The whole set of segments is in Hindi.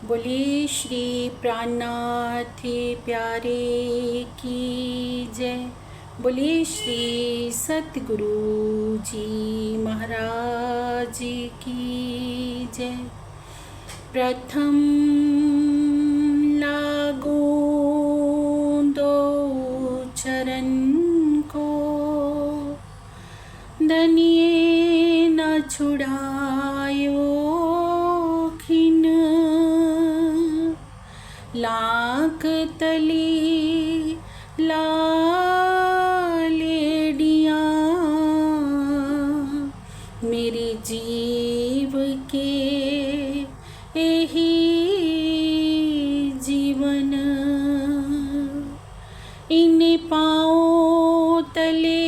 बोलिए श्री प्राणनाथ प्यारे की जय। बोलिए श्री सतगुरु जी महाराज की जय। प्रथम लागू दो चरण को, दनिए न छुड़ायो खिन। लाख तली लालेडियाँ मेरे जीव के यही जीवन। इन पाँव तले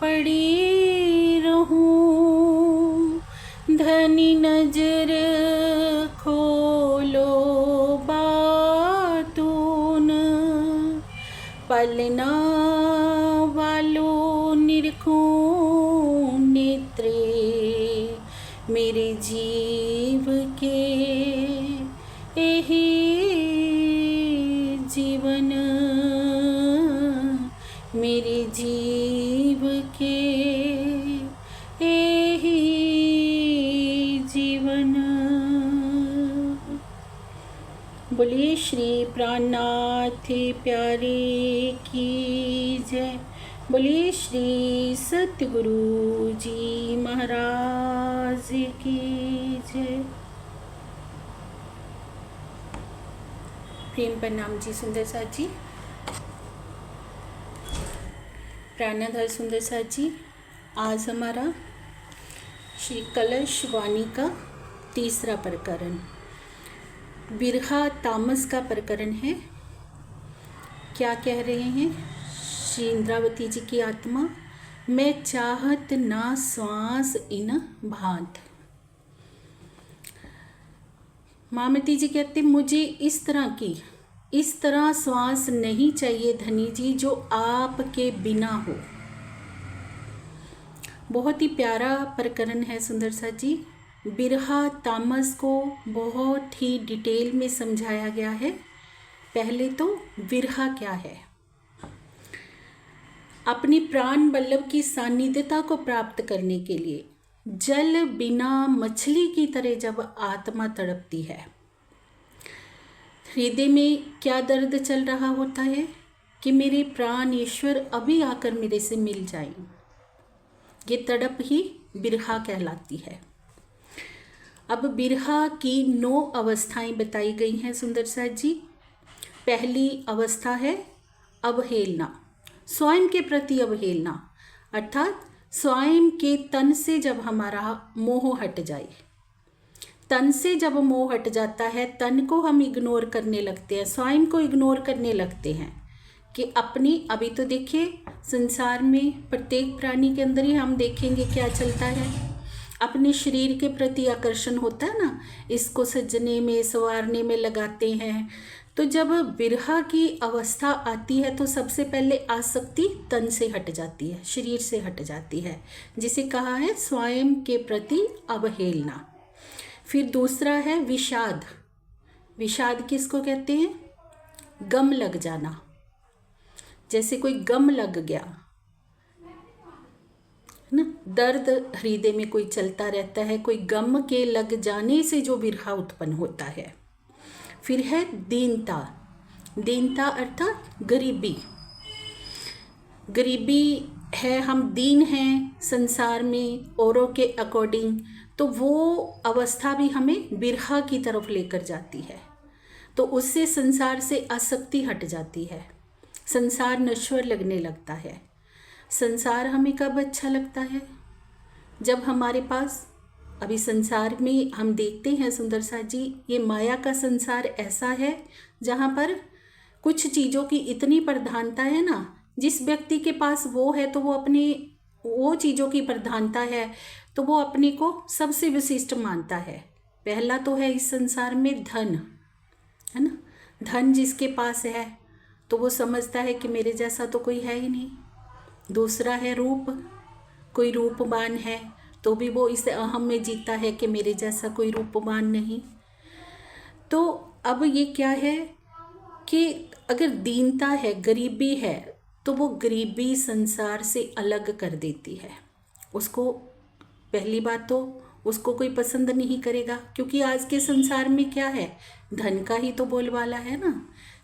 पड़ी रहूं, धनी नजर खोलो बातून। पलना वालों निरखूं नेत्रे मेरे जीव के यही जीवन। मेरे जीव के यही जीवन। बोलिए श्री प्राणनाथ प्यारे की जय। बोलिए श्री सतगुरु जी महाराज की जय। प्रेम प्रणाम जी सुंदर साथ जी, प्राणधर सुंदर साथ जी। आज हमारा श्री कलश वाणी का तीसरा प्रकरण बिरहा तामस का प्रकरण है। क्या कह रहे हैं श्री इंद्रावती जी की आत्मा? मैं चाहत ना श्वास इन भांत। मामती जी कहते मुझे इस तरह श्वास नहीं चाहिए धनी जी, जो आपके बिना हो। बहुत ही प्यारा प्रकरण है सुंदर सा जी। बिरहा तामस को बहुत ही डिटेल में समझाया गया है। पहले तो बिरहा क्या है? अपनी प्राण वल्लभ की सानिध्यता को प्राप्त करने के लिए जल बिना मछली की तरह जब आत्मा तड़पती है, हृदय में क्या दर्द चल रहा होता है कि मेरे प्राण ईश्वर अभी आकर मेरे से मिल जाएं। ये तड़प ही बिरहा कहलाती है। अब बिरहा की 9 अवस्थाएं बताई गई हैं सुंदर सा जी। पहली अवस्था है अवहेलना, स्वयं के प्रति अवहेलना, अर्थात स्वयं के तन से जब हमारा मोह हट जाए। तन से जब मोह हट जाता है, तन को हम इग्नोर करने लगते हैं, स्वयं को इग्नोर करने लगते हैं कि अपनी, अभी तो देखिए संसार में प्रत्येक प्राणी के अंदर ही हम देखेंगे क्या चलता है, अपने शरीर के प्रति आकर्षण होता है ना, इसको सजने में संवारने में लगाते हैं। तो जब बिरहा की अवस्था आती है तो सबसे पहले आसक्ति तन से हट जाती है, शरीर से हट जाती है, जिसे कहा है स्वयं के प्रति अवहेलना। फिर दूसरा है विषाद। विषाद किसको कहते हैं? गम लग जाना। जैसे कोई गम लग गया ना, दर्द हृदय में कोई चलता रहता है, कोई गम के लग जाने से जो बिरहा उत्पन्न होता है। फिर है दीनता। दीनता अर्थात गरीबी। गरीबी है, हम दीन हैं संसार में औरों के अकॉर्डिंग, तो वो अवस्था भी हमें बिरहा की तरफ लेकर जाती है। तो उससे संसार से आसक्ति हट जाती है, संसार नश्वर लगने लगता है। संसार हमें कब अच्छा लगता है? जब हमारे पास, अभी संसार में हम देखते हैं सुंदर सा जी, ये माया का संसार ऐसा है जहाँ पर कुछ चीज़ों की इतनी प्रधानता है ना, जिस व्यक्ति के पास वो है तो वो अपने, वो चीज़ों की प्रधानता है तो वो अपने को सबसे विशिष्ट मानता है। पहला तो है इस संसार में धन, है ना। धन जिसके पास है तो वो समझता है कि मेरे जैसा तो कोई है ही नहीं। दूसरा है रूप, कोई रूपवान है तो भी वो इस अहम में जीता है कि मेरे जैसा कोई रूपवान नहीं। तो अब ये क्या है कि अगर दीनता है, गरीबी है, तो वो गरीबी संसार से अलग कर देती है उसको। पहली बात तो उसको कोई पसंद नहीं करेगा, क्योंकि आज के संसार में क्या है, धन का ही तो बोलबाला है ना।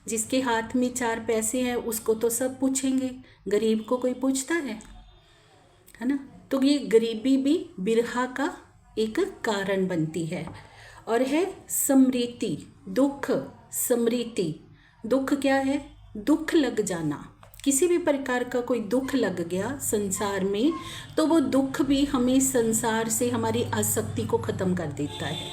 जिसके हाथ में 4 पैसे हैं उसको तो सब पूछेंगे, गरीब को कोई पूछता है ना। तो ये गरीबी भी बिरहा का एक कारण बनती है। और है समृति, दुख। समृति, दुख क्या है, दुख लग जाना। किसी भी प्रकार का कोई दुख लग गया संसार में, तो वो दुख भी हमें संसार से हमारी आसक्ति को ख़त्म कर देता है।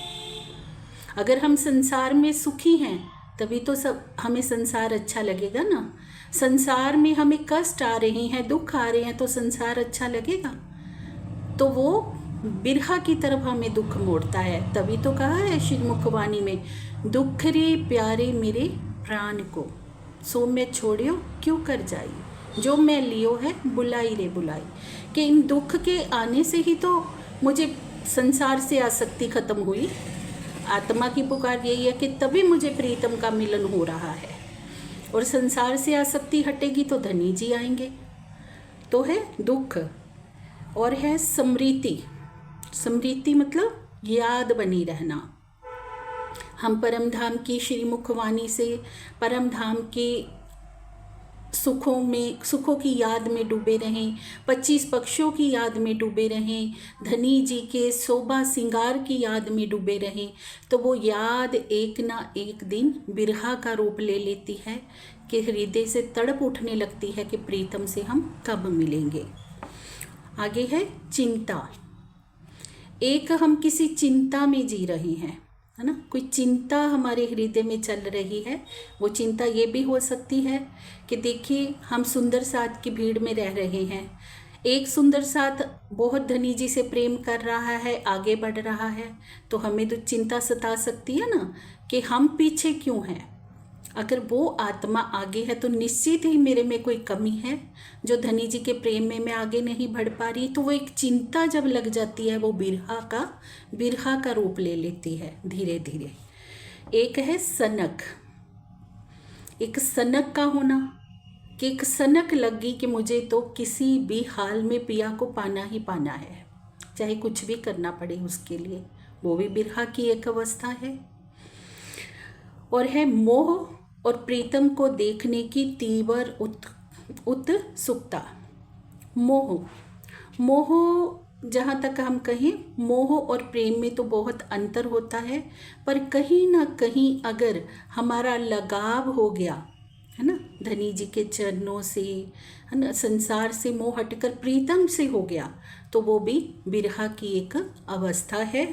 अगर हम संसार में सुखी हैं तभी तो सब हमें संसार अच्छा लगेगा ना। संसार में हमें कष्ट आ रहे हैं, दुख आ रहे हैं, तो संसार अच्छा लगेगा। तो वो बिरहा की तरफ हमें दुख मोड़ता है। तभी तो कहा है श्रीमुखवाणी में, दुख रे प्यारे मेरे प्राण को, सो मैं छोड़ियो क्यों कर जाई, जो मैं लियो है बुलाई रे बुलाई। कि इन दुख के आने से ही तो मुझे संसार से आसक्ति खत्म हुई। आत्मा की पुकार यही है कि तभी मुझे प्रीतम का मिलन हो रहा है। और संसार से आसक्ति हटेगी तो धनी जी आएंगे। तो है दुख। और है समृति। समृति मतलब याद बनी रहना। हम परम धाम की श्रीमुखवाणी से परम धाम के सुखों की याद में डूबे रहें, 25 पक्षों की याद में डूबे रहें, धनी जी के शोभा श्रृंगार की याद में डूबे रहें, तो वो याद एक ना एक दिन बिरहा का रूप ले लेती है कि हृदय से तड़प उठने लगती है कि प्रीतम से हम कब मिलेंगे। आगे है चिंता। एक हम किसी चिंता में जी रहे हैं, है ना। कोई चिंता हमारे हृदय में चल रही है। वो चिंता ये भी हो सकती है कि देखिए हम सुंदर साथ की भीड़ में रह रहे हैं, एक सुंदर साथ बहुत धनी जी से प्रेम कर रहा है, आगे बढ़ रहा है, तो हमें तो चिंता सता सकती है ना कि हम पीछे क्यों हैं। अगर वो आत्मा आगे है तो निश्चित ही मेरे में कोई कमी है जो धनी जी के प्रेम में मैं आगे नहीं बढ़ पा रही। तो वो एक चिंता जब लग जाती है वो बिरहा का रूप ले लेती है धीरे धीरे। एक है सनक। एक सनक का होना कि एक सनक लगी कि मुझे तो किसी भी हाल में पिया को पाना ही पाना है, चाहे कुछ भी करना पड़े उसके लिए। वो भी बिरहा की एक अवस्था है। और है मोह और प्रीतम को देखने की तीव्र उत्सुकता। मोह जहाँ तक हम कहें, मोह और प्रेम में तो बहुत अंतर होता है, पर कहीं ना कहीं अगर हमारा लगाव हो गया है ना धनी जी के चरणों से, है ना, संसार से मोह हटकर प्रीतम से हो गया, तो वो भी बिरहा की एक अवस्था है।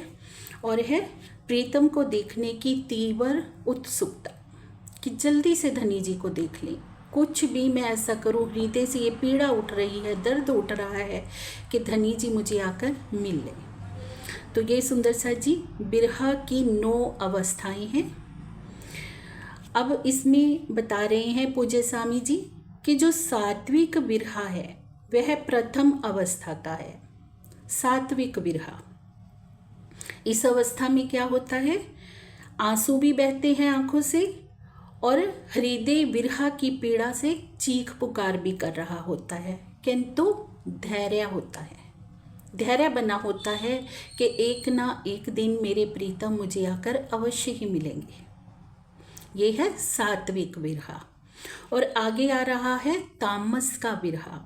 और है प्रीतम को देखने की तीव्र उत्सुकता कि जल्दी से धनी जी को देख लें। कुछ भी मैं ऐसा करूं, हृदय से ये पीड़ा उठ रही है, दर्द उठ रहा है कि धनी जी मुझे आकर मिल लें। तो ये सुंदर सा जी बिरहा की 9 अवस्थाएं हैं। अब इसमें बता रहे हैं पूज्य स्वामी जी कि जो सात्विक बिरहा है वह प्रथम अवस्था का है। सात्विक बिरहा, इस अवस्था में क्या होता है, आंसू भी बहते हैं आंखों से और हृदय बिरहा की पीड़ा से चीख पुकार भी कर रहा होता है, किंतु धैर्य होता है, धैर्य बना होता है कि एक ना एक दिन मेरे प्रीतम मुझे आकर अवश्य ही मिलेंगे। ये है सात्विक बिरहा। और आगे आ रहा है तामस का बिरहा।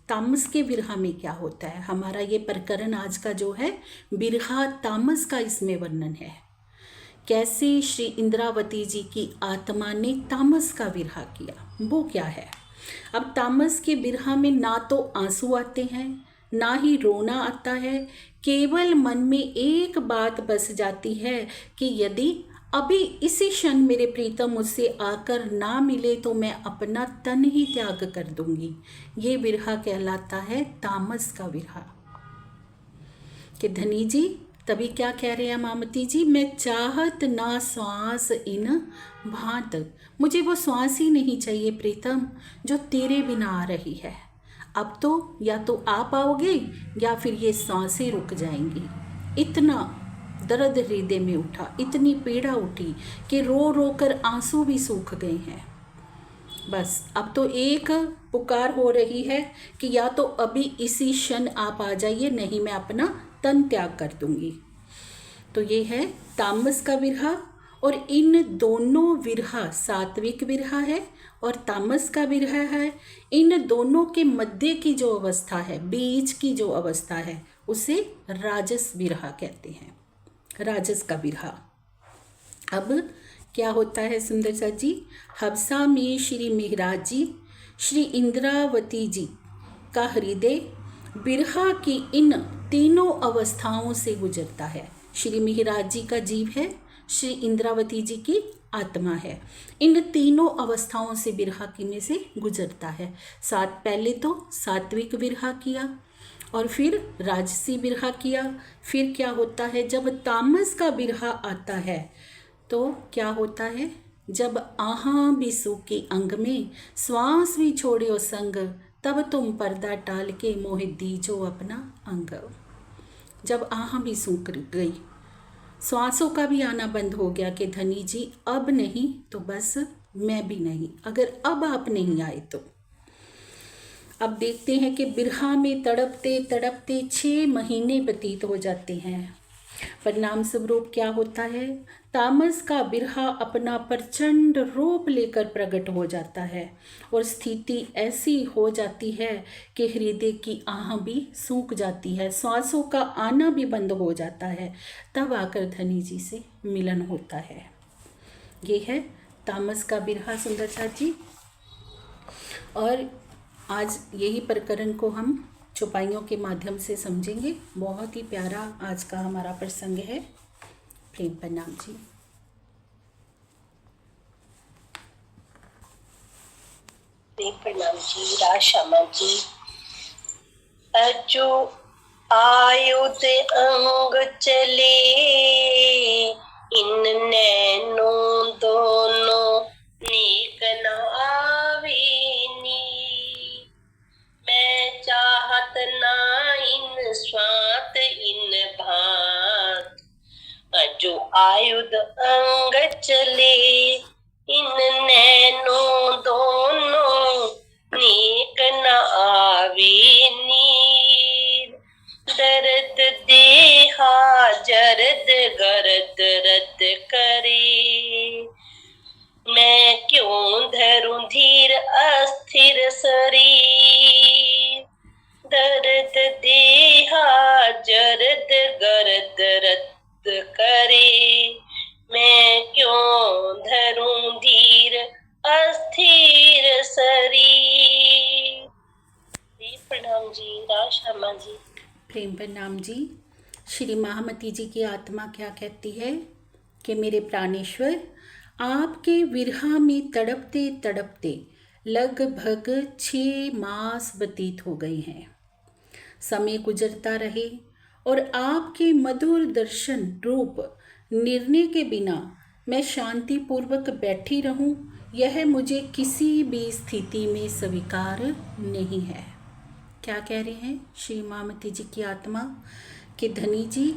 तामस के बिरहा में क्या होता है, हमारा ये प्रकरण आज का जो है बिरहा तामस का, इसमें वर्णन है कैसे श्री इंद्रावती जी की आत्मा ने तामस का बिरहा किया। वो क्या है, अब तामस के बिरहा में ना तो आंसू आते हैं ना ही रोना आता है, केवल मन में एक बात बस जाती है कि यदि अभी इसी क्षण मेरे प्रीतम मुझसे आकर ना मिले तो मैं अपना तन ही त्याग कर दूंगी। ये बिरहा कहलाता है तामस का बिरहा। कि धनी जी तभी क्या कह रहे हैं मामती जी, मैं चाहत ना श्वास इन भांत, मुझे वो श्वास ही नहीं चाहिए प्रीतम जो तेरे बिना आ रही है। अब तो या तो आप आओगे या फिर ये सांसें रुक जाएंगी। इतना दर्द हृदय में उठा, इतनी पीड़ा उठी कि रो रो कर आंसू भी सूख गए हैं। बस अब तो एक पुकार हो रही है कि या तो अभी इसी क्षण आप आ जाइए, नहीं मैं अपना तन त्याग कर दूंगी। तो ये है तामस का विरहा। और इन दोनों विरहा, सात्विक विरहा है और तामस का विरहा है, इन दोनों के मध्य की जो अवस्था है, बीच की जो अवस्था है, उसे राजस विरहा कहते हैं, राजस का विरहा। अब क्या होता है सुंदर सा जी, हबसा में श्री मिहराज जी, श्री इंद्रावती जी का हृदय बिरहा की इन तीनों अवस्थाओं से गुजरता है। श्री मिहराज जी का जीव है, श्री इंद्रावती जी की आत्मा है। इन तीनों अवस्थाओं से बिरहा की में से गुजरता है। पहले तो सात्विक बिरहा किया और फिर राजसी बिरहा किया। फिर क्या होता है, जब तामस का बिरहा आता है तो क्या होता है, जब आहा भी सूखी अंग में, श्वास भी छोड़ियो संग, तब तुम पर्दा टाल के मोहे दीजो अपना अंग। जब आहा भी सूख गई, श्वासों का भी आना बंद हो गया कि धनी जी अब नहीं तो बस मैं भी नहीं, अगर अब आप नहीं आए तो। अब देखते हैं कि बिरहा में तड़पते तड़पते 6 महीने व्यतीत हो जाते हैं। परिणाम स्वरूप क्या होता है, तामस का बिरहा अपना प्रचंड रूप लेकर प्रकट हो जाता है और स्थिति ऐसी हो जाती है कि हृदय की आह भी सूख जाती है, श्वासों का आना भी बंद हो जाता है। तब आकर धनी जी से मिलन होता है। ये है तामस का बिरहा सुंदर सा जी। और आज यही प्रकरण को हम चौपाइयों के माध्यम से समझेंगे। बहुत ही प्यारा आज का हमारा प्रसंग है। प्रेम प्रणाम जी। प्रेम प्रणाम जी। राशामा जी। अजो आयुध अंग चले, इन नैनों दोनों नेक न आवेनी, मैं चाहत ना इन स्वात इन भात, अजो आयुध अंग चले, इन नैनों दोनों नेक न आवे नीर, दर्द देहा जरद गरद रद करे, मैं क्यों धरूं धीर अस्थिर शरीर, दर्द देहा जरद गरद रद करे, मैं क्यों धरूं धीर अस्थिर शरीर। प्रणाम जी। राशामा जी। प्रेम प्रणाम जी। श्री महामती जी की आत्मा क्या कहती है कि मेरे प्राणेश्वर, आपके विरहा में तड़पते तड़पते लगभग 6 मास व्यतीत हो गए हैं। समय गुजरता रहे और आपके मधुर दर्शन रूप निर्णय के बिना मैं शांतिपूर्वक बैठी रहूं, यह मुझे किसी भी स्थिति में स्वीकार नहीं है। क्या कह रहे हैं श्री मामती जी की आत्मा कि धनी जी,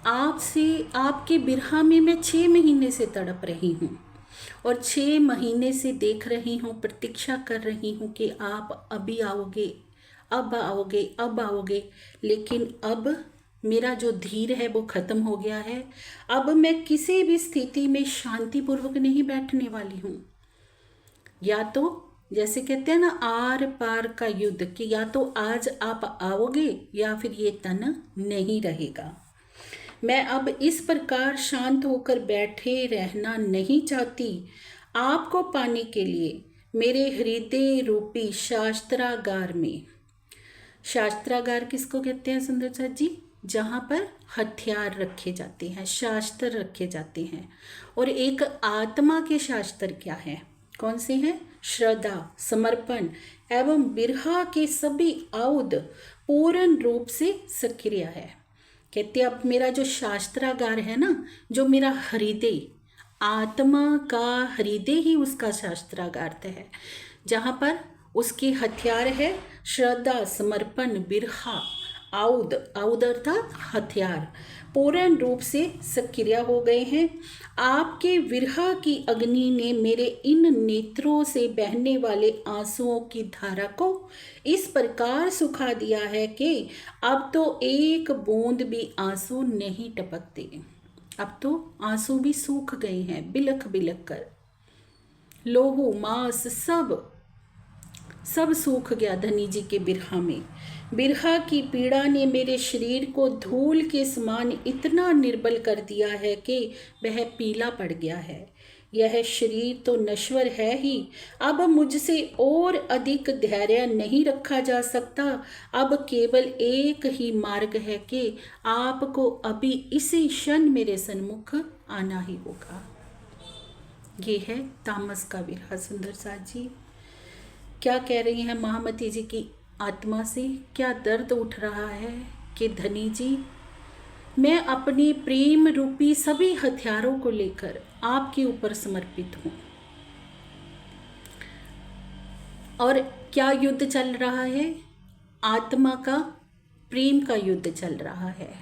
आपसे आपके बिरहा में मैं 6 महीने से तड़प रही हूँ और 6 महीने से देख रही हूँ, प्रतीक्षा कर रही हूँ कि आप अभी आओगे, अब आओगे, अब आओगे, लेकिन अब मेरा जो धीर है वो ख़त्म हो गया है। अब मैं किसी भी स्थिति में शांतिपूर्वक नहीं बैठने वाली हूँ। या तो जैसे कहते हैं ना, आर पार का युद्ध, कि या तो आज आप आओगे या फिर ये तन नहीं रहेगा। मैं अब इस प्रकार शांत होकर बैठे रहना नहीं चाहती। आपको पाने के लिए मेरे हृदय रूपी शास्त्रागार में, शास्त्रागार किसको कहते हैं सुंदर सा जी, जहाँ पर हथियार रखे जाते हैं, शास्त्र रखे जाते हैं। और एक आत्मा के शास्त्र क्या है, कौन से हैं, श्रद्धा, समर्पण एवं बिरहा के सभी आयुध पूर्ण रूप से सक्रिय है। कहते अब मेरा जो शास्त्रागार है ना, जो मेरा हृदय, आत्मा का हृदय ही उसका शास्त्रागार है, जहाँ पर उसके हथियार है श्रद्धा, समर्पण, बिरहा, आयुध, आयुध अर्थात हथियार, पूर्ण रूप से सक्रिय हो गए हैं। आपके विरह की अग्नि ने मेरे इन नेत्रों से बहने वाले आंसुओं की धारा को इस प्रकार सुखा दिया है कि अब तो एक बूंद भी आंसू नहीं टपकते। अब तो आंसू भी सूख गए हैं बिलख बिलख कर। लोहू मांस सब सूख गया धनी जी के बिरहा में। बिरहा की पीड़ा ने मेरे शरीर को धूल के समान इतना निर्बल कर दिया है कि वह पीला पड़ गया है। यह शरीर तो नश्वर है ही, अब मुझसे और अधिक धैर्य नहीं रखा जा सकता। अब केवल एक ही मार्ग है कि आपको अभी इसी क्षण मेरे सन्मुख आना ही होगा। ये है तामस का बिरहा सुंदर साथ जी। क्या कह रही हैं महामती जी की आत्मा से, क्या दर्द उठ रहा है कि धनी जी मैं अपनी प्रेम रूपी सभी हथियारों को लेकर आपके ऊपर समर्पित हूँ। और क्या युद्ध चल रहा है? आत्मा का प्रेम का युद्ध चल रहा है।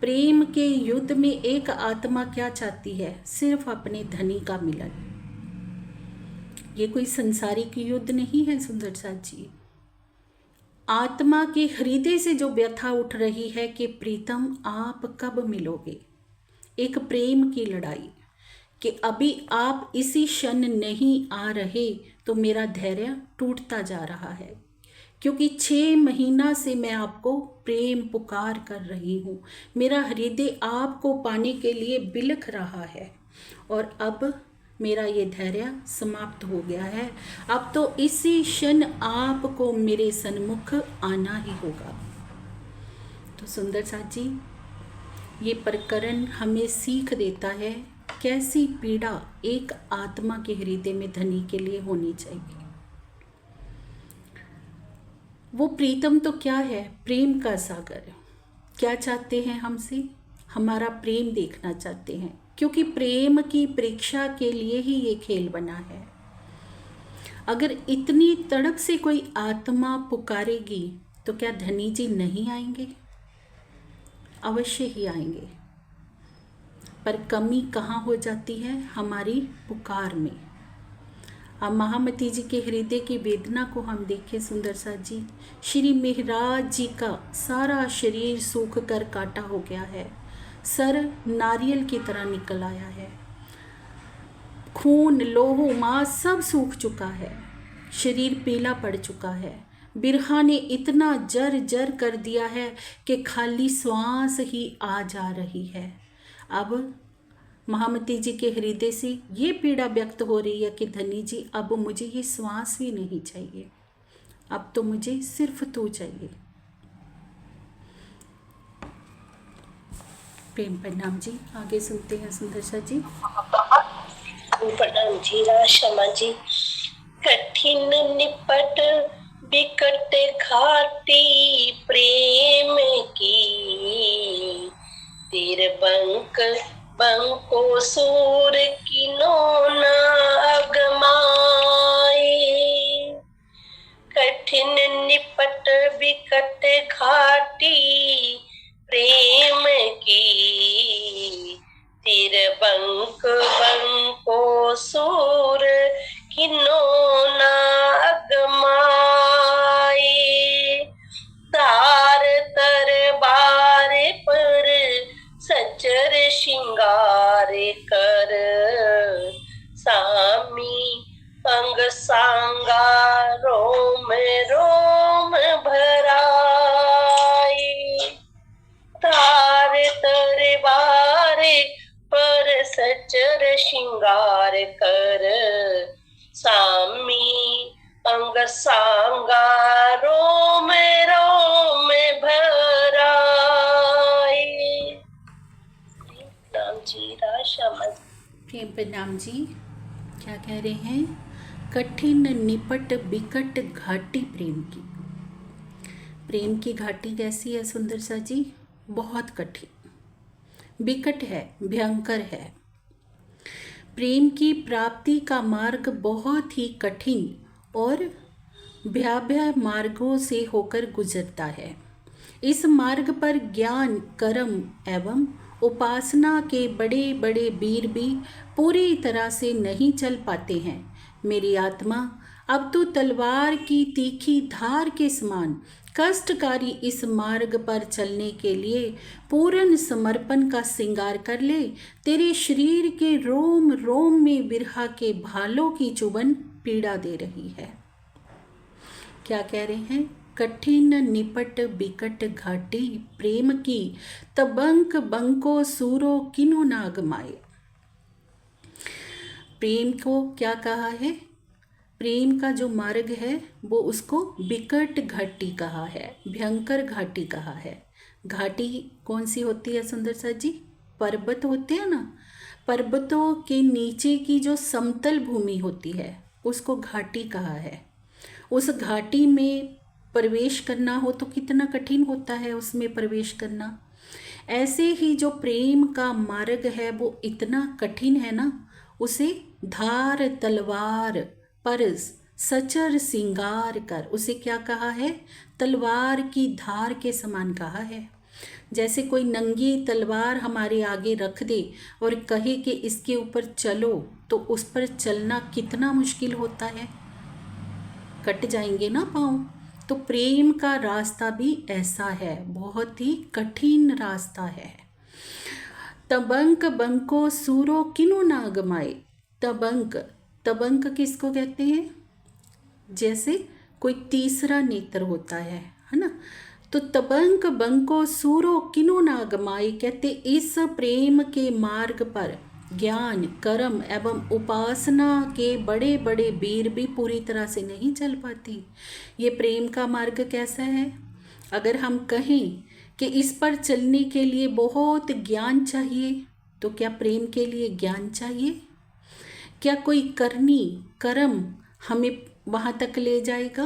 प्रेम के युद्ध में एक आत्मा क्या चाहती है? सिर्फ अपने धनी का मिलन। ये कोई संसारिक युद्ध नहीं है सुंदर साथ जी। आत्मा के हृदय से जो व्यथा उठ रही है कि प्रीतम आप कब मिलोगे। एक प्रेम की लड़ाई कि अभी आप इसी क्षण नहीं आ रहे तो मेरा धैर्य टूटता जा रहा है, क्योंकि 6 महीना से मैं आपको प्रेम पुकार कर रही हूँ। मेरा हृदय आपको पाने के लिए बिलख रहा है और अब मेरा ये धैर्य समाप्त हो गया है। अब तो इसी क्षण आपको मेरे सन्मुख आना ही होगा। तो सुंदर साथ जी ये प्रकरण हमें सीख देता है कैसी पीड़ा एक आत्मा के हृदय में धनी के लिए होनी चाहिए। वो प्रीतम तो क्या है? प्रेम का सागर। क्या चाहते हैं हमसे? हमारा प्रेम देखना चाहते हैं, क्योंकि प्रेम की परीक्षा के लिए ही ये खेल बना है। अगर इतनी तड़प से कोई आत्मा पुकारेगी तो क्या धनी जी नहीं आएंगे? अवश्य ही आएंगे। पर कमी कहाँ हो जाती है? हमारी पुकार में। अब महामती जी के हृदय की वेदना को हम देखें सुंदर साथ जी। श्री मेहराज जी का सारा शरीर सूख कर काटा हो गया है, सर नारियल की तरह निकल आया है, खून लोहू मांस सब सूख चुका है, शरीर पीला पड़ चुका है। बिरहा ने इतना जर जर कर दिया है कि खाली श्वास ही आ जा रही है। अब महामती जी के हृदय से ये पीड़ा व्यक्त हो रही है कि धनी जी अब मुझे ये श्वास भी नहीं चाहिए, अब तो मुझे सिर्फ तू चाहिए। प्रेम प्रणाम जी। आगे सुनते हैं सुंदर सा जी। प्रणाम जी। क्षमा जी। कठिन निपट बिकट घाटी प्रेम की, तीर बंको सूर किनो न अगमाए। कठिन निपट बिकट घाटी प्रेम की, तीर बंको सूर किनो न अगमाए। तार तरबार पर सचर श्रृंगार कर, सामी अंग सांगा रोम रोम भराए। तार तरबार पर सचर श्रृंगार कर, सामी अंग सांगा रोम रोम भराए। नाम जी राशा प्रेम प्रणाम जी। क्या कह रहे हैं? कठिन निपट बिकट घाटी प्रेम की। प्रेम की घाटी कैसी है सुंदर सा जी? बहुत कठिन, बिकट है, भयंकर है। प्रेम की प्राप्ति का मार्ग बहुत ही कठिन और भयावह मार्गों से होकर गुजरता है। इस मार्ग पर ज्ञान, कर्म एवं उपासना के बड़े बड़े वीर भी पूरी तरह से नहीं चल पाते हैं। मेरी आत्मा, अब तू तलवार की तीखी धार के समान कष्टकारी इस मार्ग पर चलने के लिए पूर्ण समर्पण का श्रृंगार कर ले। तेरे शरीर के रोम रोम में बिरहा के भालों की चुभन पीड़ा दे रही है। क्या कह रहे हैं? कठिन निपट बिकट घाटी प्रेम की, तबंक बंको सूरो किनो नागमाए। प्रेम को क्या कहा है? प्रेम का जो मार्ग है वो उसको बिकट घाटी कहा है, भयंकर घाटी कहा है। घाटी कौन सी होती है सुंदर सा जी? पर्वत होते हैं ना, पर्वतों के नीचे की जो समतल भूमि होती है उसको घाटी कहा है। उस घाटी में प्रवेश करना हो तो कितना कठिन होता है उसमें प्रवेश करना। ऐसे ही जो प्रेम का मार्ग है वो इतना कठिन है ना, उसे धार तलवार पर सचर सिंगार कर, उसे क्या कहा है? तलवार की धार के समान कहा है। जैसे कोई नंगी तलवार हमारे आगे रख दे और कहे कि इसके ऊपर चलो, तो उस पर चलना कितना मुश्किल होता है, कट जाएंगे ना पाँव। तो प्रेम का रास्ता भी ऐसा है, बहुत ही कठिन रास्ता है। तबंक बंको सूरो किनो नागमाए। तबंक, तबंक किसको कहते हैं? जैसे कोई तीसरा नेत्र होता है ना। तो तबंक बंको सूरो किनो नागमाए कहते इस प्रेम के मार्ग पर ज्ञान, कर्म एवं उपासना के बड़े बड़े वीर भी पूरी तरह से नहीं चल पाती। ये प्रेम का मार्ग कैसा है? अगर हम कहें कि इस पर चलने के लिए बहुत ज्ञान चाहिए, तो क्या प्रेम के लिए ज्ञान चाहिए? क्या कोई करनी कर्म हमें वहाँ तक ले जाएगा?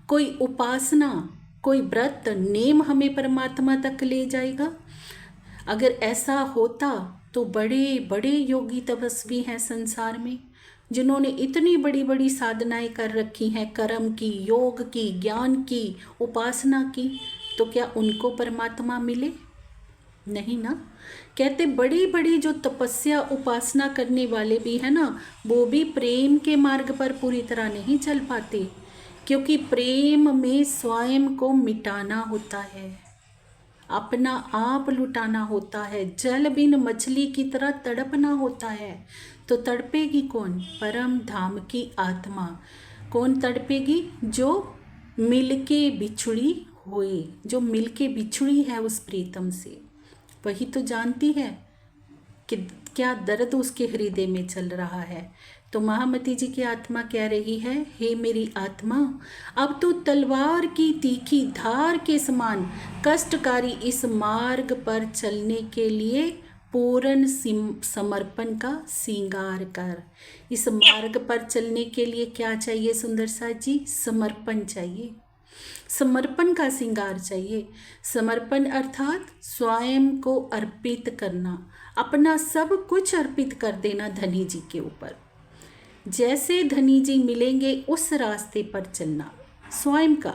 कोई उपासना, कोई व्रत नेम हमें परमात्मा तक ले जाएगा? अगर ऐसा होता तो बड़े बड़े योगी तपस्वी हैं संसार में, जिन्होंने इतनी बड़ी बड़ी साधनाएं कर रखी हैं, कर्म की, योग की, ज्ञान की, उपासना की, तो क्या उनको परमात्मा मिले? नहीं ना। कहते बड़ी बड़ी जो तपस्या उपासना करने वाले भी है ना, वो भी प्रेम के मार्ग पर पूरी तरह नहीं चल पाते, क्योंकि प्रेम में स्वयं को मिटाना होता है, अपना आप लुटाना होता है, जल बिन मछली की तरह तड़पना होता है। तो तड़पेगी कौन? परम धाम की आत्मा। कौन तड़पेगी? जो मिलके बिछुड़ी होए, जो मिलके बिछुड़ी है उस प्रीतम से, वही तो जानती है कि क्या दर्द उसके हृदय में चल रहा है। तो महामती जी की आत्मा कह रही है, हे मेरी आत्मा, अब तो तलवार की तीखी धार के समान कष्टकारी इस मार्ग पर चलने के लिए पूर्ण समर्पण का श्रृंगार कर। इस मार्ग पर चलने के लिए क्या चाहिए सुंदर सा जी? समर्पण चाहिए, समर्पण का श्रृंगार चाहिए। समर्पण अर्थात स्वयं को अर्पित करना, अपना सब कुछ अर्पित कर देना धनी जी के ऊपर। जैसे धनी जी मिलेंगे उस रास्ते पर चलना, स्वयं का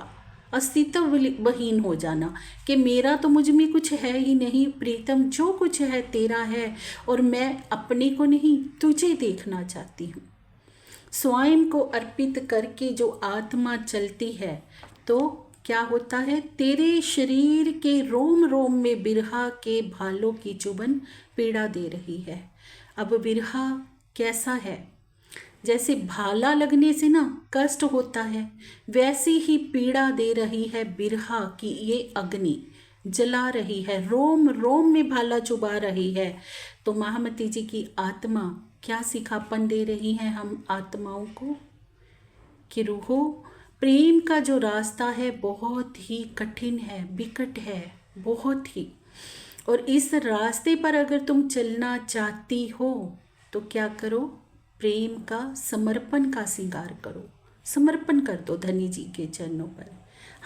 अस्तित्व विहीन हो जाना कि मेरा तो मुझ में कुछ है ही नहीं, प्रीतम जो कुछ है तेरा है और मैं अपने को नहीं तुझे देखना चाहती हूँ। स्वयं को अर्पित करके जो आत्मा चलती है तो क्या होता है? तेरे शरीर के रोम रोम में बिरहा के भालों की चुभन पीड़ा दे रही है। अब बिरहा कैसा है? जैसे भाला लगने से ना कष्ट होता है, वैसी ही पीड़ा दे रही है बिरहा की ये अग्नि, जला रही है, रोम रोम में भाला चुभा रही है। तो महामती जी की आत्मा क्या सिखापन दे रही है हम आत्माओं को कि रूहो, प्रेम का जो रास्ता है बहुत ही कठिन है, विकट है बहुत ही, और इस रास्ते पर अगर तुम चलना चाहती हो तो क्या करो? प्रेम का समर्पण का श्रृंगार करो, समर्पण कर दो धनी जी के चरणों पर।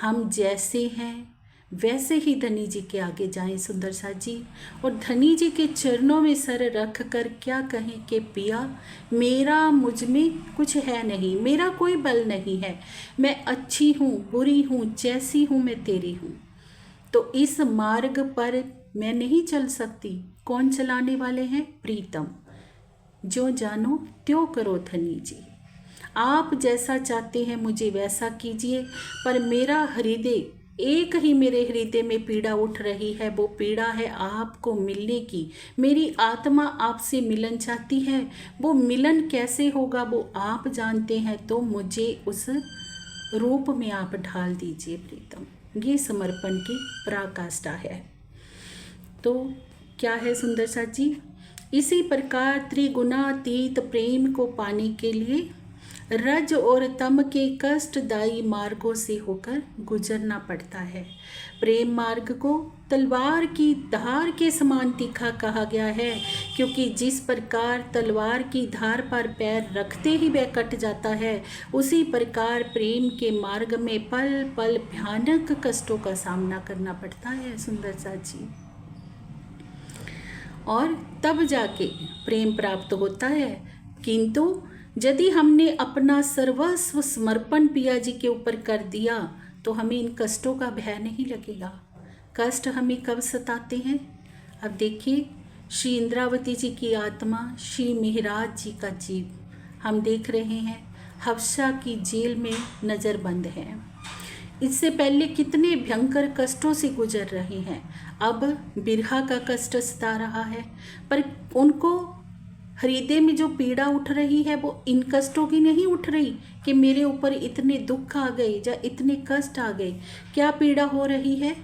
हम जैसे हैं वैसे ही धनी जी के आगे जाएं सुंदर सा जी, और धनी जी के चरणों में सर रख कर क्या कहें कि पिया, मेरा मुझ में कुछ है नहीं, मेरा कोई बल नहीं है, मैं अच्छी हूँ बुरी हूँ, जैसी हूँ मैं तेरी हूँ। तो इस मार्ग पर मैं नहीं चल सकती, कौन चलाने वाले हैं? प्रीतम। जो जानो त्यों करो धनी जी, आप जैसा चाहते हैं मुझे वैसा कीजिए, पर मेरा हृदय, एक ही मेरे हृदय में पीड़ा उठ रही है, वो पीड़ा है आपको मिलने की। मेरी आत्मा आपसे मिलन चाहती है, वो मिलन कैसे होगा वो आप जानते हैं, तो मुझे उस रूप में आप ढाल दीजिए प्रीतम। ये समर्पण की पराकाष्ठा है। तो क्या है सुंदर सा जी? इसी प्रकार त्रिगुणातीत प्रेम को पाने के लिए रज और तम के कष्टदायी मार्गों से होकर गुजरना पड़ता है। प्रेम मार्ग को तलवार की धार के समान तीखा कहा गया है, क्योंकि जिस प्रकार तलवार की धार पर पैर रखते ही वह कट जाता है, उसी प्रकार प्रेम के मार्ग में पल पल भयानक कष्टों का सामना करना पड़ता है सुंदर सा जी। और तब जाके प्रेम प्राप्त होता है। किंतु यदि हमने अपना सर्वस्व समर्पण पिया जी के ऊपर कर दिया तो हमें इन कष्टों का भय नहीं लगेगा। कष्ट हमें कब सताते हैं? अब देखिए, श्री इंद्रावती जी की आत्मा, श्री मेहराज जी का जीव, हम देख रहे हैं हफ्सा की जेल में नज़रबंद है। इससे पहले कितने भयंकर कष्टों से गुजर रहे हैं। अब बिरहा का कष्ट सता रहा है, पर उनको हृदय में जो पीड़ा उठ रही है वो इन कष्टों की नहीं उठ रही कि मेरे ऊपर इतने दुख आ गए या इतने कष्ट आ गए। क्या पीड़ा हो रही है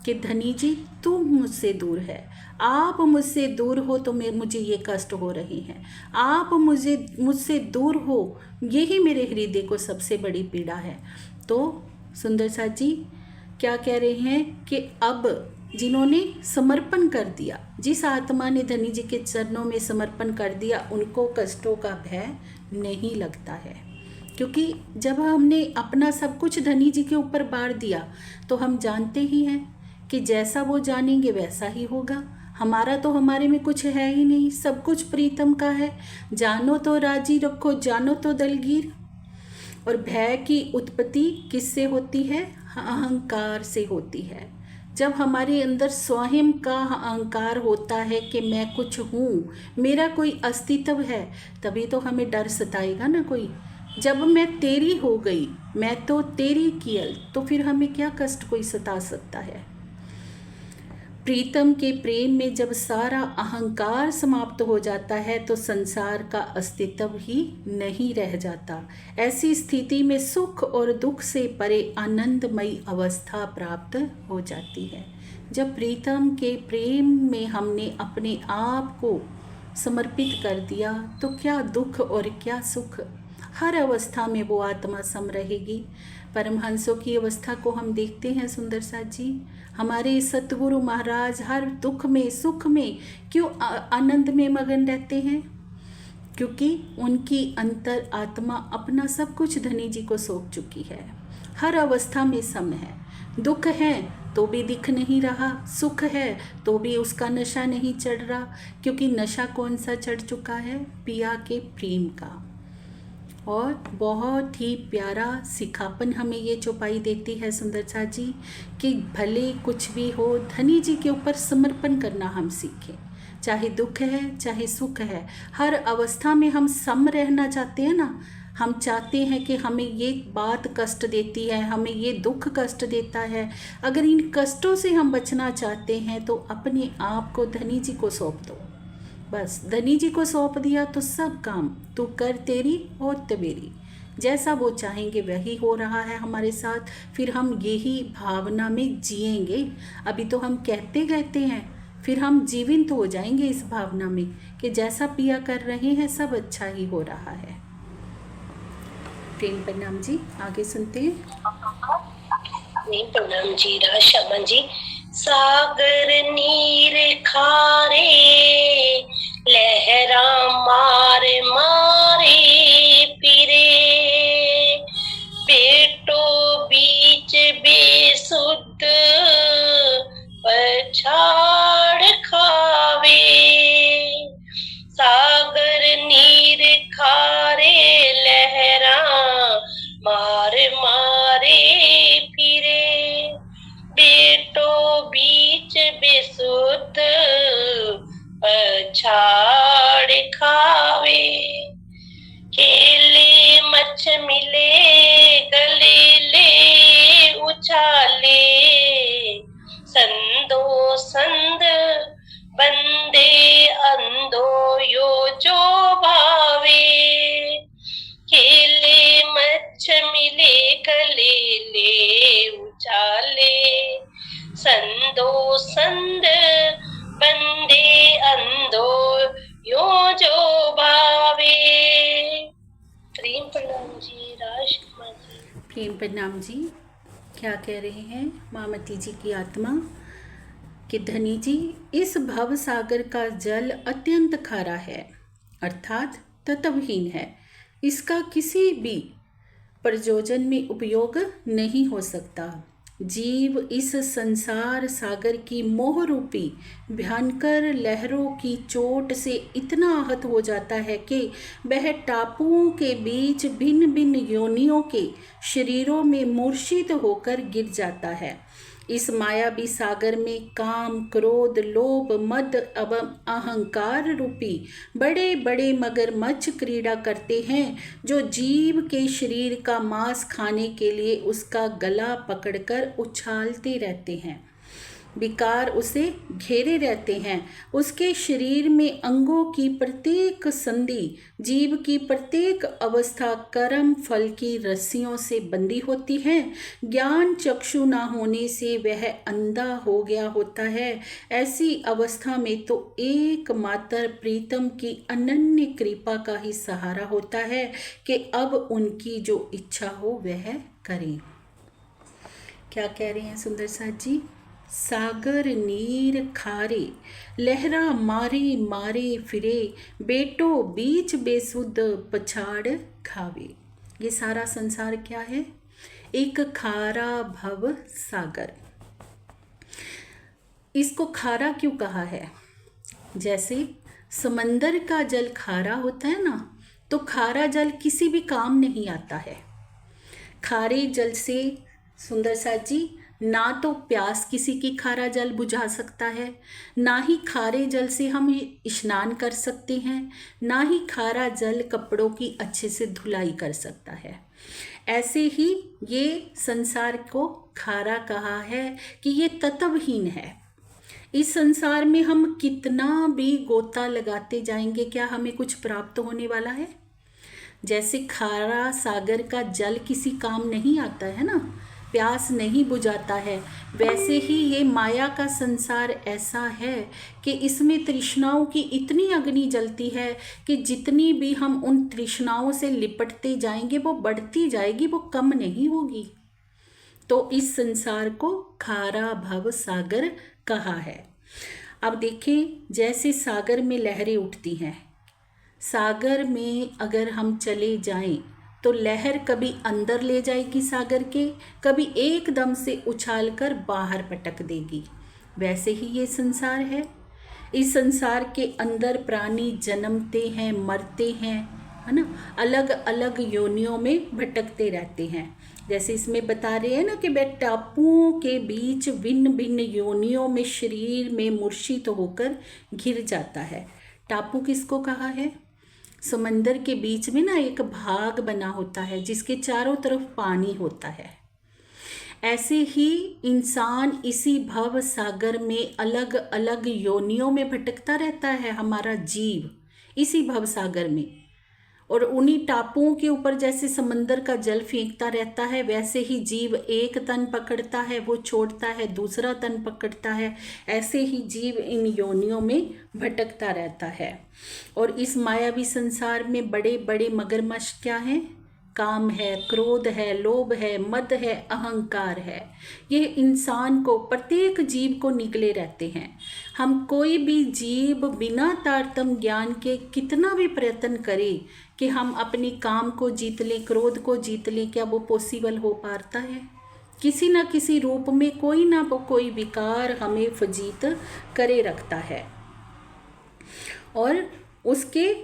कि धनी जी तुम मुझसे दूर है, आप मुझसे दूर हो तो मुझे ये कष्ट हो रही हैं, आप मुझसे दूर हो, यही मेरे हृदय को सबसे बड़ी पीड़ा है। तो सुंदर सा जी क्या कह रहे हैं कि अब जिन्होंने समर्पण कर दिया, जिस आत्मा ने धनी जी के चरणों में समर्पण कर दिया, उनको कष्टों का भय नहीं लगता है। क्योंकि जब हमने अपना सब कुछ धनी जी के ऊपर बार दिया तो हम जानते ही हैं कि जैसा वो जानेंगे वैसा ही होगा। हमारा तो हमारे में कुछ है ही नहीं, सब कुछ प्रीतम का है। जानो तो राजी रखो, जानो तो दलगीर। और भय की उत्पत्ति किससे होती है? अहंकार से होती है। जब हमारे अंदर स्वयं का अहंकार होता है कि मैं कुछ हूँ, मेरा कोई अस्तित्व है, तभी तो हमें डर सताएगा ना कोई। जब मैं तेरी हो गई, मैं तो तेरी कियल, तो फिर हमें क्या कष्ट कोई सता सकता है। प्रीतम के प्रेम में जब सारा अहंकार समाप्त हो जाता है तो संसार का अस्तित्व ही नहीं रह जाता। ऐसी स्थिति में सुख और दुख से परे आनंदमयी अवस्था प्राप्त हो जाती है। जब प्रीतम के प्रेम में हमने अपने आप को समर्पित कर दिया तो क्या दुख और क्या सुख, हर अवस्था में वो आत्मा सम रहेगी। परमहंसों की अवस्था को हम देखते हैं सुंदर सा जी। हमारे सतगुरु महाराज हर दुख में सुख में क्यों आनंद में मगन रहते हैं? क्योंकि उनकी अंतर आत्मा अपना सब कुछ धनी जी को सौंप चुकी है। हर अवस्था में सम है। दुख है तो भी दिख नहीं रहा, सुख है तो भी उसका नशा नहीं चढ़ रहा। क्योंकि नशा कौन सा चढ़ चुका है? पिया के प्रेम का। और बहुत ही प्यारा सिखापन हमें ये चौपाई देती है सुंदर सा जी कि भले कुछ भी हो, धनी जी के ऊपर समर्पण करना हम सीखें। चाहे दुख है चाहे सुख है, हर अवस्था में हम सम रहना चाहते हैं ना। हम चाहते हैं कि हमें ये बात कष्ट देती है, हमें ये दुख कष्ट देता है। अगर इन कष्टों से हम बचना चाहते हैं तो अपने आप को धनी जी को सौंप दो। बस धनी जी को सौंप दिया तो सब काम तू कर तेरी और तवेरी। जैसा वो चाहेंगे वही हो रहा है हमारे साथ। फिर हम यही भावना में जिएंगे। अभी तो हम कहते हैं, फिर हम जीवित हो जाएंगे इस भावना में कि जैसा पिया कर रहे हैं सब अच्छा ही हो रहा है। प्रेम प्रणाम जी, आगे सुनते हैं। प्रणाम जी, राशा जी। सागर नीर खारे लहरा मार मारे पिरे, बेटो बीच बेसुध पछाड़ खावे। सागर नीर खारे लहरा मार मारे फिरे, बेटो बीच बेसुध प्रेम प्रणाम जी। क्या कह रहे हैं मामती जी की आत्मा कि धनी जी, इस भव सागर का जल अत्यंत खारा है, अर्थात तत्वहीन है। इसका किसी भी प्रयोजन में उपयोग नहीं हो सकता। जीव इस संसार सागर की मोह रूपी भयंकर लहरों की चोट से इतना आहत हो जाता है कि वह टापुओं के बीच भिन्न भिन्न योनियों के शरीरों में मूर्छित होकर गिर जाता है। इस मायावी सागर में काम, क्रोध, लोभ, मद एवं अहंकार रूपी बड़े बड़े मगरमच्छ क्रीड़ा करते हैं, जो जीव के शरीर का मांस खाने के लिए उसका गला पकड़कर उछालते रहते हैं। विकार उसे घेरे रहते हैं। उसके शरीर में अंगों की प्रत्येक संधि, जीव की प्रत्येक अवस्था कर्म फल की रस्सियों से बंधी होती है। ज्ञान चक्षु न होने से वह अंधा हो गया होता है। ऐसी अवस्था में तो एकमात्र प्रीतम की अनन्य कृपा का ही सहारा होता है कि अब उनकी जो इच्छा हो वह करें। क्या कह रहे हैं सुंदर साथ जी? सागर नीर खारे, लहरा मारे मारे फिरे, बेटो बीच बेसुध पछाड़ खावे। ये सारा संसार क्या है? एक खारा भव सागर। इसको खारा क्यों कहा है? जैसे समंदर का जल खारा होता है ना, तो खारा जल किसी भी काम नहीं आता है। खारे जल से सुंदर साथ जी ना तो प्यास किसी की खारा जल बुझा सकता है, ना ही खारे जल से हम स्नान कर सकते हैं, ना ही खारा जल कपड़ों की अच्छे से धुलाई कर सकता है। ऐसे ही ये संसार को खारा कहा है कि ये तत्वहीन है। इस संसार में हम कितना भी गोता लगाते जाएंगे, क्या हमें कुछ प्राप्त होने वाला है? जैसे खारा सागर का जल किसी काम नहीं आता है ना, प्यास नहीं बुझाता है, वैसे ही ये माया का संसार ऐसा है कि इसमें तृष्णाओं की इतनी अग्नि जलती है कि जितनी भी हम उन तृष्णाओं से लिपटते जाएंगे वो बढ़ती जाएगी, वो कम नहीं होगी। तो इस संसार को खारा भव सागर कहा है। अब देखें, जैसे सागर में लहरें उठती हैं, सागर में अगर हम चले जाएं तो लहर कभी अंदर ले जाएगी सागर के, कभी एकदम से उछालकर बाहर पटक देगी। वैसे ही ये संसार है। इस संसार के अंदर प्राणी जन्मते हैं, मरते हैं, है ना, अलग अलग योनियों में भटकते रहते हैं। जैसे इसमें बता रहे हैं ना कि वह टापुओं के बीच भिन्न भिन्न योनियों में शरीर में मूर्छित होकर घिर जाता है। टापू किसको कहा है? समंदर के बीच में ना एक भाग बना होता है जिसके चारों तरफ पानी होता है। ऐसे ही इंसान इसी भव सागर में अलग अलग योनियों में भटकता रहता है, हमारा जीव इसी भव सागर में। और उन्हीं टापुओं के ऊपर जैसे समंदर का जल फेंकता रहता है, वैसे ही जीव एक तन पकड़ता है, वो छोड़ता है, दूसरा तन पकड़ता है। ऐसे ही जीव इन योनियों में भटकता रहता है। और इस मायावी संसार में बड़े बड़े मगरमच्छ क्या हैं? काम है, क्रोध है, लोभ है, मद है, अहंकार है। ये इंसान को, प्रत्येक जीव को निकले रहते हैं। हम कोई भी जीव बिना तारतम्य ज्ञान के कितना भी प्रयत्न करें कि हम अपनी काम को जीत लें, क्रोध को जीत लें, क्या वो पॉसिबल हो पाता है? किसी न किसी रूप में कोई ना कोई विकार हमें फजीत करे रखता है और उसके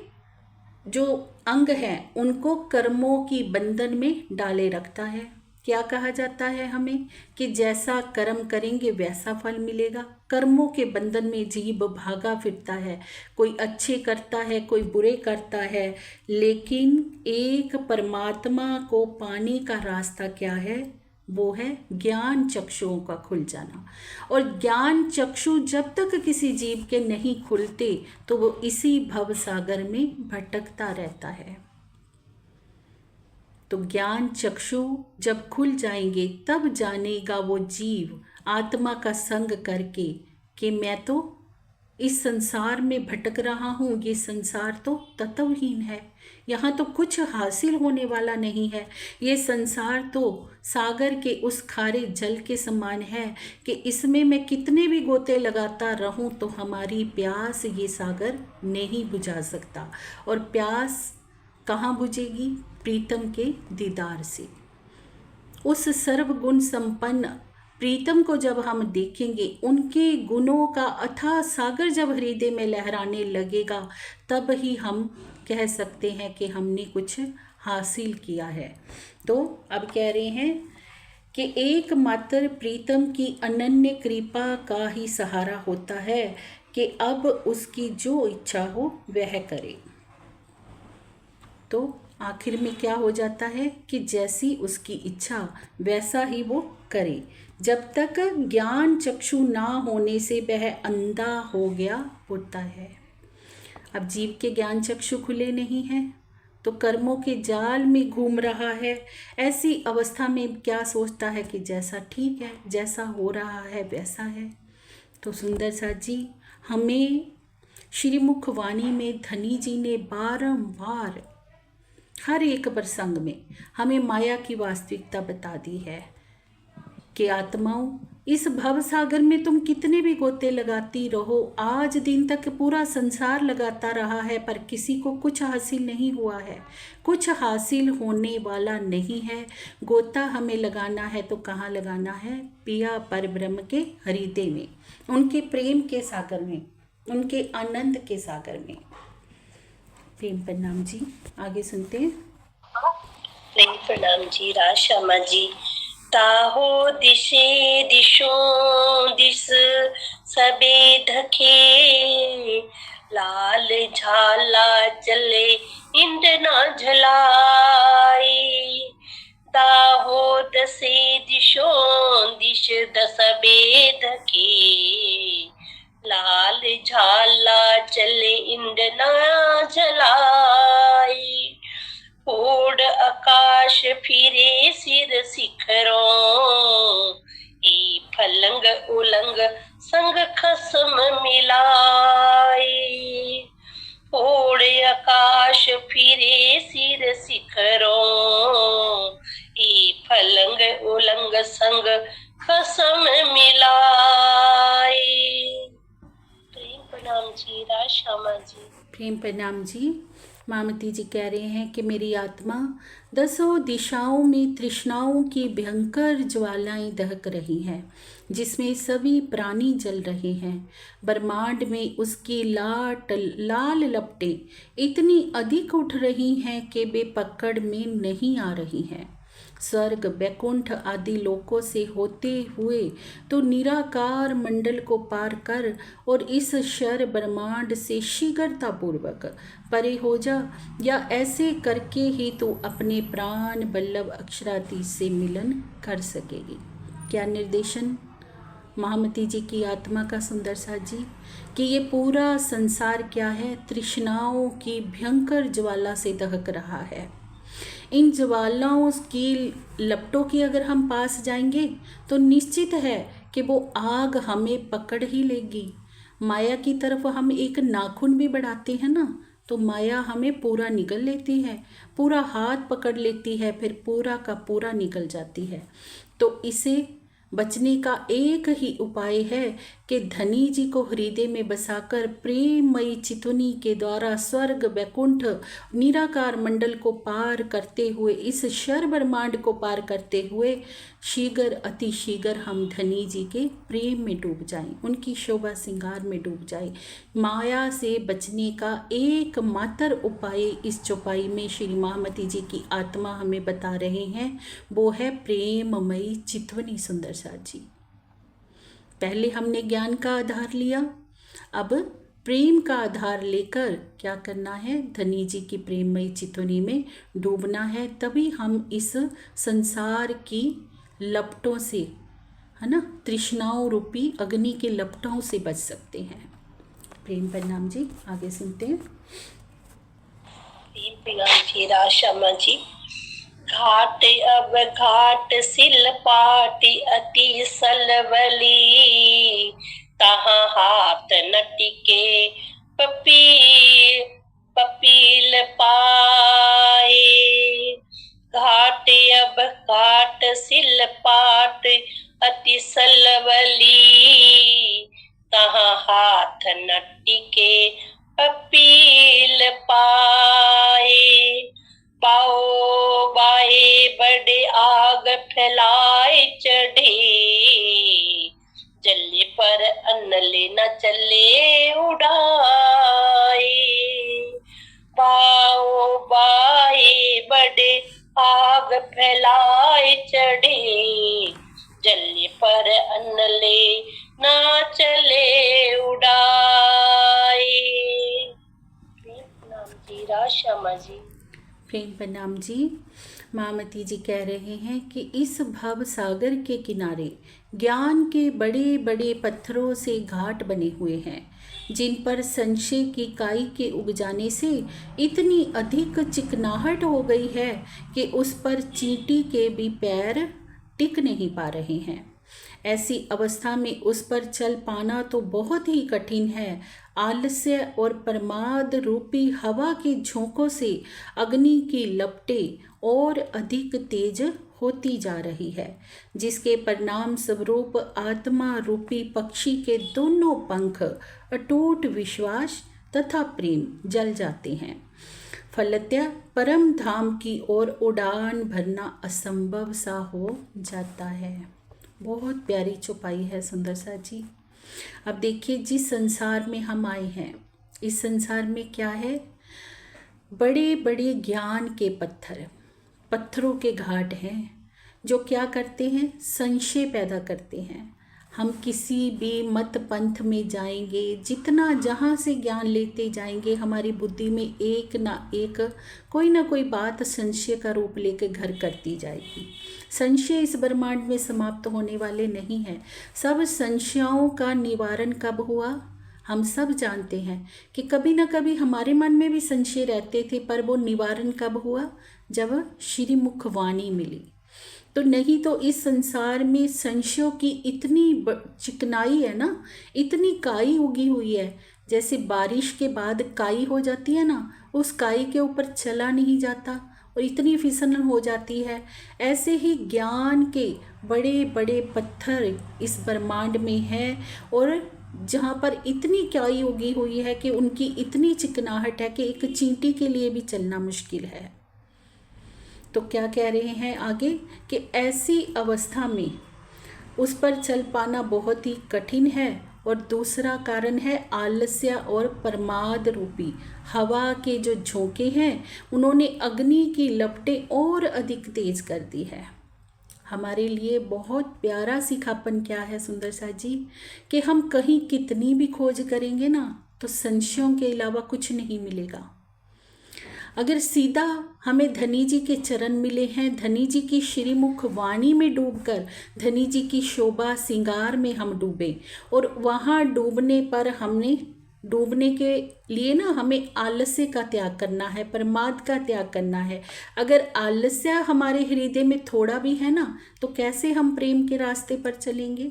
जो अंग हैं उनको कर्मों की बंधन में डाले रखता है। क्या कहा जाता है हमें कि जैसा कर्म करेंगे वैसा फल मिलेगा। कर्मों के बंधन में जीव भागा फिरता है, कोई अच्छे करता है, कोई बुरे करता है, लेकिन एक परमात्मा को पाने का रास्ता क्या है? वो है ज्ञान चक्षुओं का खुल जाना। और ज्ञान चक्षु जब तक किसी जीव के नहीं खुलते तो वो इसी भव सागर में भटकता रहता है। तो ज्ञान चक्षु जब खुल जाएंगे तब जानेगा वो जीव आत्मा का संग करके कि मैं तो इस संसार में भटक रहा हूँ, ये संसार तो तत्वहीन है, यहाँ तो कुछ हासिल होने वाला नहीं है। ये संसार तो सागर के उस खारे जल के समान है कि इसमें मैं कितने भी गोते लगाता रहूं तो हमारी प्यास ये सागर नहीं बुझा सकता। और प्यास कहाँ बुझेगी? प्रीतम के दीदार से। उस सर्वगुण संपन्न प्रीतम को जब हम देखेंगे, उनके गुणों का अथाह सागर जब हृदय में लहराने लगेगा, तब ही हम कह सकते हैं कि हमने कुछ हासिल किया है। तो अब कह रहे हैं कि एकमात्र प्रीतम की अनन्य कृपा का ही सहारा होता है कि अब उसकी जो इच्छा हो वह करे। तो आखिर में क्या हो जाता है कि जैसी उसकी इच्छा वैसा ही वो करे। जब तक ज्ञान चक्षु ना होने से वह अंधा हो गया होता है। अब जीव के ज्ञान चक्षु खुले नहीं हैं तो कर्मों के जाल में घूम रहा है। ऐसी अवस्था में क्या सोचता है कि जैसा ठीक है, जैसा हो रहा है वैसा है। तो सुंदर सा जी हमें श्रीमुख वाणी में धनी जी ने बारंबार हर एक प्रसंग में हमें माया की वास्तविकता बता दी है कि आत्माओं, इस भव सागर में तुम कितने भी गोते लगाती रहो, आज दिन तक पूरा संसार लगाता रहा है पर किसी को कुछ हासिल नहीं हुआ है, कुछ हासिल होने वाला नहीं है। गोता हमें लगाना है तो कहाँ लगाना है? पिया परब्रह्म के हृदय में, उनके प्रेम के सागर में, उनके आनंद के सागर में। प्रेम प्रणाम जी, आगे सुनते हैं। प्रेम प्रणाम जी। राशा जी। ताहो दिशे दिशों दिस सबे धके, लाल झाला चले इंद ना झलाई। ताहो दसे दिशों दिश दसबे धके, लाल झाला चले इंद ना जलाई। ओढ़ आकाश फिरे सिर शिखरों, ए फलंग उलंग संग खसम मिलाई। ओढ़ आकाश फिरे सिर शिखरों, ए फलंग उलंग संग खसम मिलाई। प्रेम प्रणाम जी। राशा जी। प्रेम प्रणाम जी। मामती जी कह रहे हैं कि मेरी आत्मा दसों दिशाओं में तृष्णाओं की भयंकर ज्वालाएं दहक रही हैं, जिसमें सभी प्राणी जल रहे हैं। ब्रह्मांड में उसकी लाल लपटें इतनी अधिक उठ रही हैं कि वे पकड़ में नहीं आ रही हैं। स्वर्ग वैकुंठ आदि लोकों से होते हुए तो निराकार मंडल को पार कर और इस शर ब्रह्मांड से शीघ्रतापूर्वक परे हो जा, या ऐसे करके ही तो अपने प्राण बल्लभ अक्षराधीश से मिलन कर सकेगी। क्या निर्देशन महामती जी की आत्मा का सुंदर सा जी कि ये पूरा संसार क्या है? तृष्णाओं की भयंकर ज्वाला से दहक रहा है। इन ज्वालाओं की लपटों की अगर हम पास जाएंगे तो निश्चित है कि वो आग हमें पकड़ ही लेगी। माया की तरफ हम एक नाखून भी बढ़ाते हैं ना, तो माया हमें पूरा निगल लेती है, पूरा हाथ पकड़ लेती है, फिर पूरा का पूरा निकल जाती है। तो इसे बचने का एक ही उपाय है कि धनी जी को हृदय में बसाकर प्रेममयी चितुनी के द्वारा स्वर्ग वैकुंठ निराकार मंडल को पार करते हुए, इस शर ब्रह्मांड को पार करते हुए शीघ्र अति शीघ्र हम धनी जी के प्रेम में डूब जाएं, उनकी शोभा श्रृंगार में डूब जाएं। माया से बचने का एकमात्र उपाय इस चौपाई में श्री महामती जी की आत्मा हमें बता रहे हैं, वो है प्रेममयी चितवनी सुंदर सा जी। पहले हमने ज्ञान का आधार लिया, अब प्रेम का आधार लेकर क्या करना है? धनी जी की प्रेममयी चितवनी में डूबना है, तभी हम इस संसार की लपटों से, है ना, तृष्णाओं रूपी अग्नि के लपटों से बच सकते हैं। प्रेम प्रणाम जी, आगे सुनते हैं। प्रेम प्रणाम जी। राशा जी। घाट अब घाट सिल पाटी अति सलवली, तहाँ हाथ न टिके पपील पाए। घाट अब काट सिल पाट अति सलवली, तहाँ हाथ न टिके पपील पाए। बाओ बाए बड़े आग फैलाए चढ़े, जल्ले पर अनले न चले उड़ाए। बाओ बाए बड़े आग फैलाए चढ़े, जल्ले पर अनले न चले उड़ाए। नाम जी राशामा जी। प्रेम प्रणाम जी। मामती जी कह रहे हैं कि इस भव सागर के किनारे ज्ञान के बड़े बड़े पत्थरों से घाट बने हुए हैं, जिन पर संशय की काई के उग जाने से इतनी अधिक चिकनाहट हो गई है कि उस पर चींटी के भी पैर टिक नहीं पा रहे हैं। ऐसी अवस्था में उस पर चल पाना तो बहुत ही कठिन है। आलस्य और प्रमाद रूपी हवा के झोंकों से अग्नि की लपटें और अधिक तेज होती जा रही है, जिसके परिणाम स्वरूप आत्मा रूपी पक्षी के दोनों पंख अटूट विश्वास तथा प्रेम जल जाते हैं। फलतः परम धाम की ओर उड़ान भरना असंभव सा हो जाता है। बहुत प्यारी चौपाई है सुंदर सा जी। अब देखिए, जिस संसार में हम आए हैं, इस संसार में क्या है, बड़े बड़े ज्ञान के पत्थरों के घाट हैं, जो क्या करते हैं, संशय पैदा करते हैं। हम किसी भी मत पंथ में जाएंगे, जितना जहाँ से ज्ञान लेते जाएंगे, हमारी बुद्धि में एक ना कोई बात संशय का रूप लेकर घर करती जाएगी। संशय इस ब्रह्मांड में समाप्त होने वाले नहीं हैं। सब संशयों का निवारण कब हुआ, हम सब जानते हैं कि कभी ना कभी हमारे मन में भी संशय रहते थे, पर वो निवारण कब हुआ, जब श्रीमुख वाणी मिली। तो नहीं तो इस संसार में संशयों की इतनी चिकनाई है ना, इतनी काई उगी हुई है, जैसे बारिश के बाद काई हो जाती है ना, उस काई के ऊपर चला नहीं जाता और इतनी फिसलन हो जाती है। ऐसे ही ज्ञान के बड़े बड़े पत्थर इस ब्रह्मांड में हैं, और जहाँ पर इतनी काई उगी हुई है कि उनकी इतनी चिकनाहट है कि एक चींटी के लिए भी चलना मुश्किल है। तो क्या कह रहे हैं आगे कि ऐसी अवस्था में उस पर चल पाना बहुत ही कठिन है। और दूसरा कारण है आलस्य और प्रमाद रूपी हवा के जो झोंके हैं, उन्होंने अग्नि की लपटें और अधिक तेज कर दी है। हमारे लिए बहुत प्यारा सिखापन क्या है सुंदर सा जी, कि हम कहीं कितनी भी खोज करेंगे ना, तो संशयों के अलावा कुछ नहीं मिलेगा। अगर सीधा हमें धनी जी के चरण मिले हैं, धनी जी की श्रीमुख वाणी में डूबकर धनी जी की शोभा श्रृंगार में हम डूबे, और वहाँ डूबने पर हमने डूबने के लिए ना हमें आलस्य का त्याग करना है, प्रमाद का त्याग करना है। अगर आलस्य हमारे हृदय में थोड़ा भी है ना, तो कैसे हम प्रेम के रास्ते पर चलेंगे।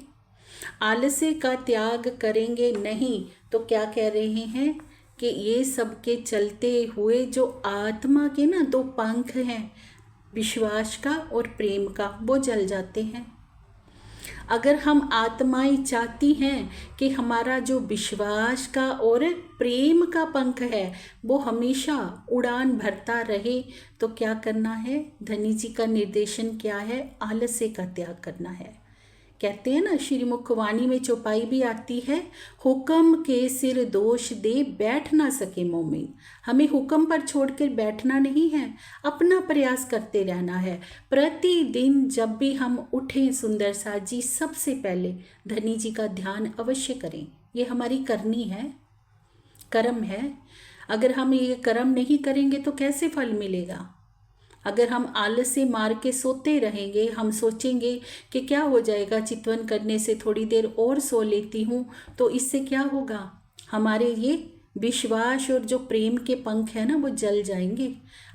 आलस्य का त्याग करेंगे नहीं तो क्या कह रहे हैं कि ये सब के चलते हुए जो आत्मा के ना दो पंख हैं, विश्वास का और प्रेम का, वो जल जाते हैं। अगर हम आत्माएं चाहती हैं कि हमारा जो विश्वास का और प्रेम का पंख है वो हमेशा उड़ान भरता रहे, तो क्या करना है, धनी जी का निर्देशन क्या है, आलस्य का त्याग करना है। कहते हैं ना, श्रीमुख वाणी में चौपाई भी आती है, हुक्म के सिर दोष दे बैठ ना सके मोमिन। हमें हुक्म पर छोड़कर बैठना नहीं है, अपना प्रयास करते रहना है। प्रतिदिन जब भी हम उठें सुंदर सा जी, सबसे पहले धनी जी का ध्यान अवश्य करें। ये हमारी करनी है, कर्म है। अगर हम ये कर्म नहीं करेंगे तो कैसे फल मिलेगा। अगर हम आलस से मार के सोते रहेंगे, हम सोचेंगे कि क्या हो जाएगा, चितवन करने से थोड़ी देर और सो लेती हूँ, तो इससे क्या होगा, हमारे ये विश्वास और जो प्रेम के पंख है ना, वो जल जाएंगे।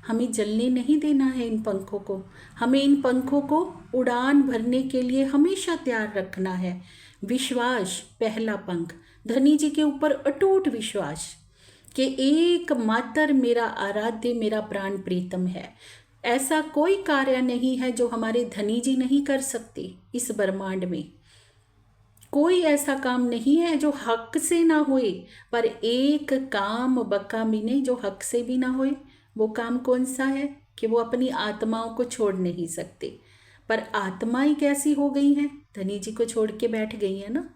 हमें जलने नहीं देना है इन पंखों को। हमें इन पंखों को उड़ान भरने के लिए हमेशा तैयार रखना है। विश्वास पहला पंख, धनी जी के ऊपर अटूट विश्वास कि एकमात्र मेरा आराध्य, मेरा प्राण प्रीतम है। ऐसा कोई कार्य नहीं है जो हमारे धनी जी नहीं कर सकते। इस ब्रह्मांड में कोई ऐसा काम नहीं है जो हक से ना होए, पर एक काम बका मिने जो हक से भी ना होए। वो काम कौन सा है कि वो अपनी आत्माओं को छोड़ नहीं सकते, पर आत्माएं कैसी हो गई हैं, धनी जी को छोड़ के बैठ गई हैं ना।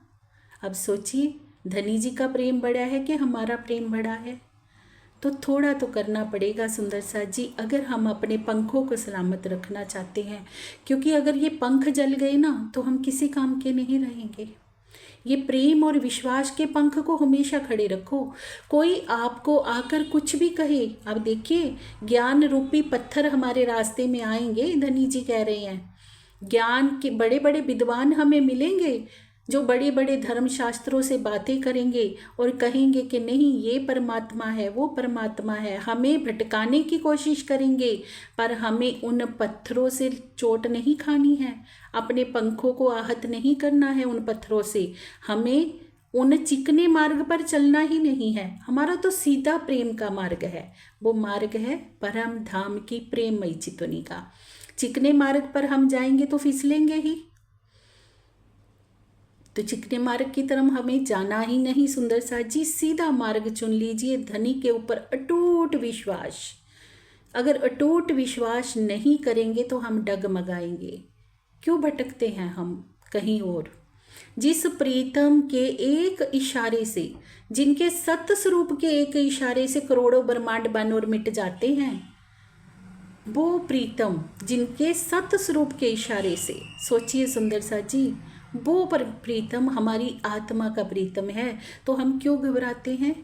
अब सोचिए, धनी जी का प्रेम बड़ा है कि हमारा प्रेम बड़ा है? तो थोड़ा तो करना पड़ेगा सुंदर सा जी, अगर हम अपने पंखों को सलामत रखना चाहते हैं। क्योंकि अगर ये पंख जल गए ना तो हम किसी काम के नहीं रहेंगे। ये प्रेम और विश्वास के पंख को हमेशा खड़े रखो। कोई आपको आकर कुछ भी कहे, अब देखिए ज्ञान रूपी पत्थर हमारे रास्ते में आएंगे, धनी जी कह रहे हैं। ज्ञान के बड़े बड़े विद्वान हमें मिलेंगे जो बड़े बड़े धर्मशास्त्रों से बातें करेंगे और कहेंगे कि नहीं ये परमात्मा है, वो परमात्मा है, हमें भटकाने की कोशिश करेंगे, पर हमें उन पत्थरों से चोट नहीं खानी है, अपने पंखों को आहत नहीं करना है उन पत्थरों से। हमें उन चिकने मार्ग पर चलना ही नहीं है। हमारा तो सीधा प्रेम का मार्ग है, वो मार्ग है परम धाम की प्रेममयी चितौनी का। चिकने मार्ग पर हम जाएंगे तो फिसलेंगे ही, तो चिकने मार्ग की तरफ हमें जाना ही नहीं सुंदर सा जी। सीधा मार्ग चुन लीजिए, धनी के ऊपर अटूट विश्वास। अगर अटूट विश्वास नहीं करेंगे तो हम डगमगाएंगे। क्यों भटकते हैं हम कहीं और? जिस प्रीतम के एक इशारे से, जिनके सत्य स्वरूप के एक इशारे से करोड़ों ब्रह्मांड बन और मिट जाते हैं, वो प्रीतम जिनके सत्य स्वरूप के इशारे से, सोचिए सुंदर सा जी, वो पर प्रीतम हमारी आत्मा का प्रीतम है, तो हम क्यों घबराते हैं?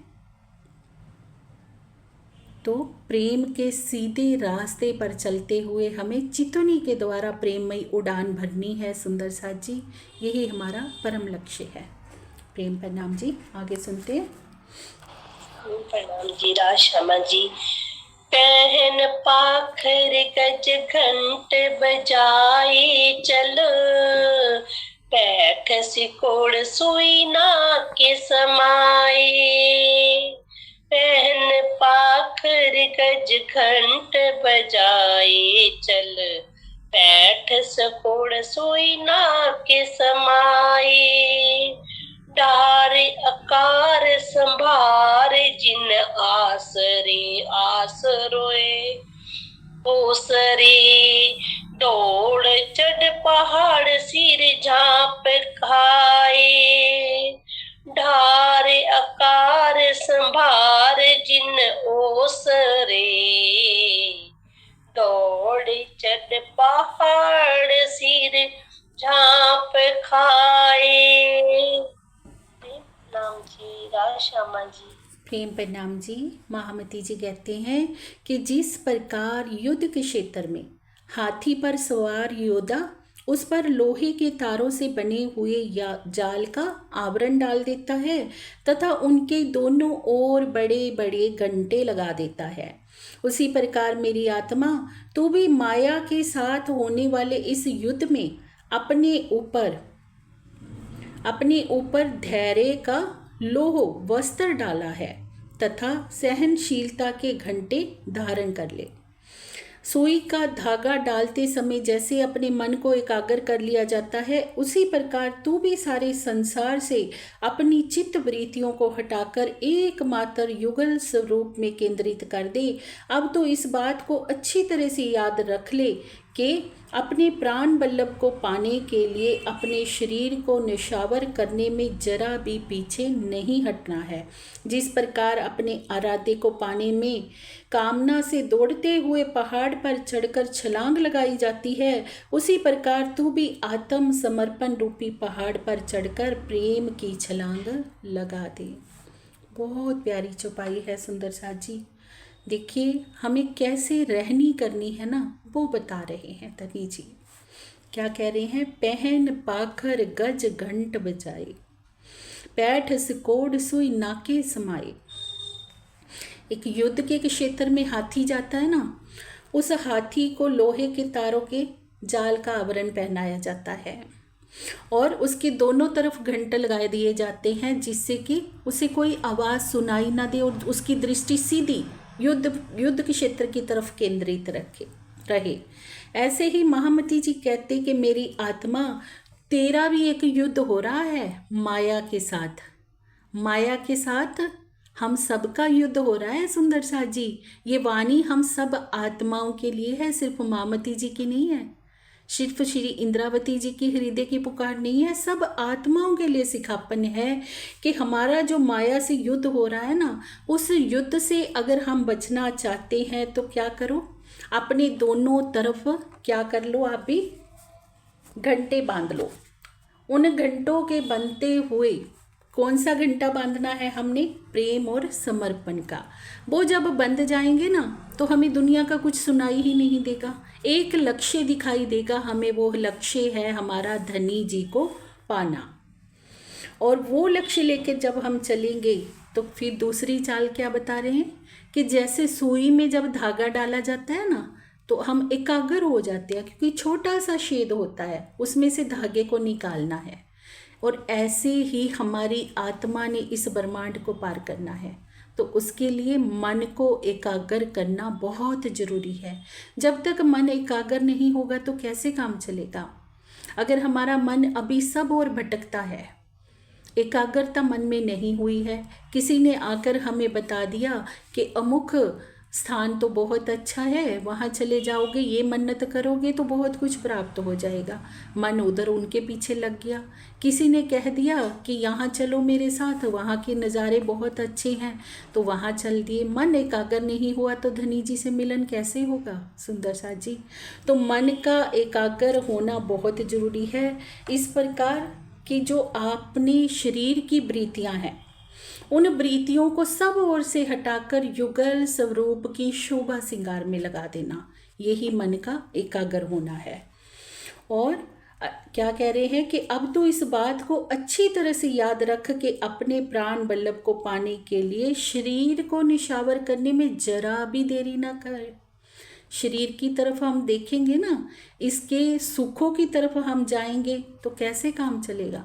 तो प्रेम के सीधे रास्ते पर चलते हुए हमें चितौनी के द्वारा प्रेममयी उड़ान भरनी है सुंदर सा जी। यही हमारा परम लक्ष्य है। प्रेम प्रणाम जी, आगे सुनते हैं। प्रणाम जी, राशमा जी। पहन पाखर गज घंट बजाए चलो, पैठ सिकोड़ सुई ना के समाए। पहन पाखर गज घंट बजाए चल, पैठ सिकोड़ सुई ना के समाए। डार आकार संभार जिन आसरे आसरोए, ओसरे दौड़ चढ़ पहाड़ सिर झांप खाए। ढार आकार संभार जिन ओसरे, दौड़ चढ़ पहाड़ सिर झांप खाए। नाम जी, राशमा जी। प्रेम प्रणाम जी। महामती जी कहते हैं कि जिस प्रकार युद्ध के क्षेत्र में हाथी पर सवार योद्धा उस पर लोहे के तारों से बने हुए या जाल का आवरण डाल देता है तथा उनके दोनों ओर बड़े बड़े घंटे लगा देता है, उसी प्रकार मेरी आत्मा तू भी माया के साथ होने वाले इस युद्ध में अपने ऊपर धैर्य का लोह वस्त्र डाला है तथा सहनशीलता के घंटे धारण कर ले। सुई का धागा डालते समय जैसे अपने मन को एकाग्र कर लिया जाता है, उसी प्रकार तू भी सारे संसार से अपनी चित्त वृत्तियों को हटाकर एकमात्र युगल स्वरूप में केंद्रित कर दे। अब तो इस बात को अच्छी तरह से याद रख ले कि अपने प्राण वल्लभ को पाने के लिए अपने शरीर को निशावर करने में जरा भी पीछे नहीं हटना है। जिस प्रकार अपने आराध्य को पाने में कामना से दौड़ते हुए पहाड़ पर चढ़कर छलांग लगाई जाती है, उसी प्रकार तू भी आत्म समर्पण रूपी पहाड़ पर चढ़कर प्रेम की छलांग लगा दे। बहुत प्यारी चौपाई है सुंदर साथ जी। देखिए हमें कैसे रहनी करनी है ना, वो बता रहे हैं तनी जी। क्या कह रहे हैं? पहन पाखर गज घंट बजाए, पैठ सिकोड़ सुई नाके समाए। एक युद्ध के क्षेत्र में हाथी जाता है ना, उस हाथी को लोहे के तारों के जाल का आवरण पहनाया जाता है। और उसके दोनों तरफ घंटे लगा दिए जाते हैं जिससे कि उसे कोई आवाज़ सुनाई ना दे और उसकी दृष्टि सीधी युद्ध के क्षेत्र की तरफ केंद्रित रहे। ऐसे ही महामती जी कहते कि मेरी आत्मा, तेरा भी एक युद्ध हो रहा है माया के साथ। माया के साथ हम सबका युद्ध हो रहा है सुंदर साथ जी। ये वाणी हम सब आत्माओं के लिए है, सिर्फ महामती जी की नहीं है, सिर्फ श्री इंद्रावती जी की हृदय की पुकार नहीं है, सब आत्माओं के लिए सिखापन है कि हमारा जो माया से युद्ध हो रहा है ना, उस युद्ध से अगर हम बचना चाहते हैं तो क्या करो, अपने दोनों तरफ क्या कर लो, आप भी घंटे बांध लो। उन घंटों के बनते हुए कौन सा घंटा बांधना है हमने, प्रेम और समर्पण का। वो जब बंध जाएंगे ना तो हमें दुनिया का कुछ सुनाई ही नहीं देगा, एक लक्ष्य दिखाई देगा हमें, वो लक्ष्य है हमारा धनी जी को पाना। और वो लक्ष्य लेकर जब हम चलेंगे तो फिर दूसरी चाल क्या बता रहे हैं कि जैसे सुई में जब धागा डाला जाता है ना तो हम एकाग्र हो जाते हैं, क्योंकि छोटा सा छेद होता है उसमें से धागे को निकालना है। और ऐसे ही हमारी आत्मा ने इस ब्रह्मांड को पार करना है, तो उसके लिए मन को एकाग्र करना बहुत ज़रूरी है। जब तक मन एकाग्र नहीं होगा तो कैसे काम चलेगा। अगर हमारा मन अभी सब और भटकता है, एकाग्रता मन में नहीं हुई है, किसी ने आकर हमें बता दिया कि अमुक स्थान तो बहुत अच्छा है, वहाँ चले जाओगे, ये मन्नत करोगे तो बहुत कुछ प्राप्त हो जाएगा, मन उधर उनके पीछे लग गया। किसी ने कह दिया कि यहाँ चलो मेरे साथ, वहाँ के नज़ारे बहुत अच्छे हैं, तो वहाँ चल दिए। मन एकाग्र नहीं हुआ तो धनी जी से मिलन कैसे होगा सुंदर साथ जी। तो मन का एकाग्र होना बहुत ज़रूरी है। इस प्रकार कि जो आपने शरीर की वृत्तियाँ हैं, उन वृत्तियों को सब ओर से हटाकर युगल स्वरूप की शोभा श्रृंगार में लगा देना, यही मन का एकाग्र होना है। और क्या कह रहे हैं कि अब तो इस बात को अच्छी तरह से याद रख के अपने प्राण वल्लभ को पाने के लिए शरीर को निशावर करने में जरा भी देरी ना करें। शरीर की तरफ हम देखेंगे ना, इसके सुखों की तरफ हम जाएंगे तो कैसे काम चलेगा।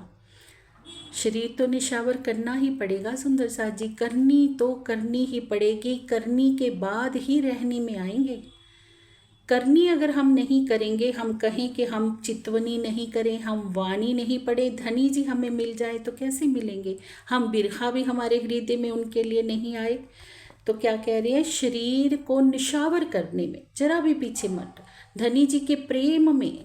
शरीर तो निशावर करना ही पड़ेगा सुंदर साथ जी, करनी तो करनी ही पड़ेगी, करनी के बाद ही रहने में आएंगे। करनी अगर हम नहीं करेंगे, हम कहें कि हम चितवनी नहीं करें, हम वाणी नहीं पढ़े, धनी जी हमें मिल जाए तो कैसे मिलेंगे। हम बिरहा भी हमारे हृदय में उनके लिए नहीं आए तो क्या कह रहे हैं, शरीर को निशावर करने में जरा भी पीछे मत। धनी जी के प्रेम में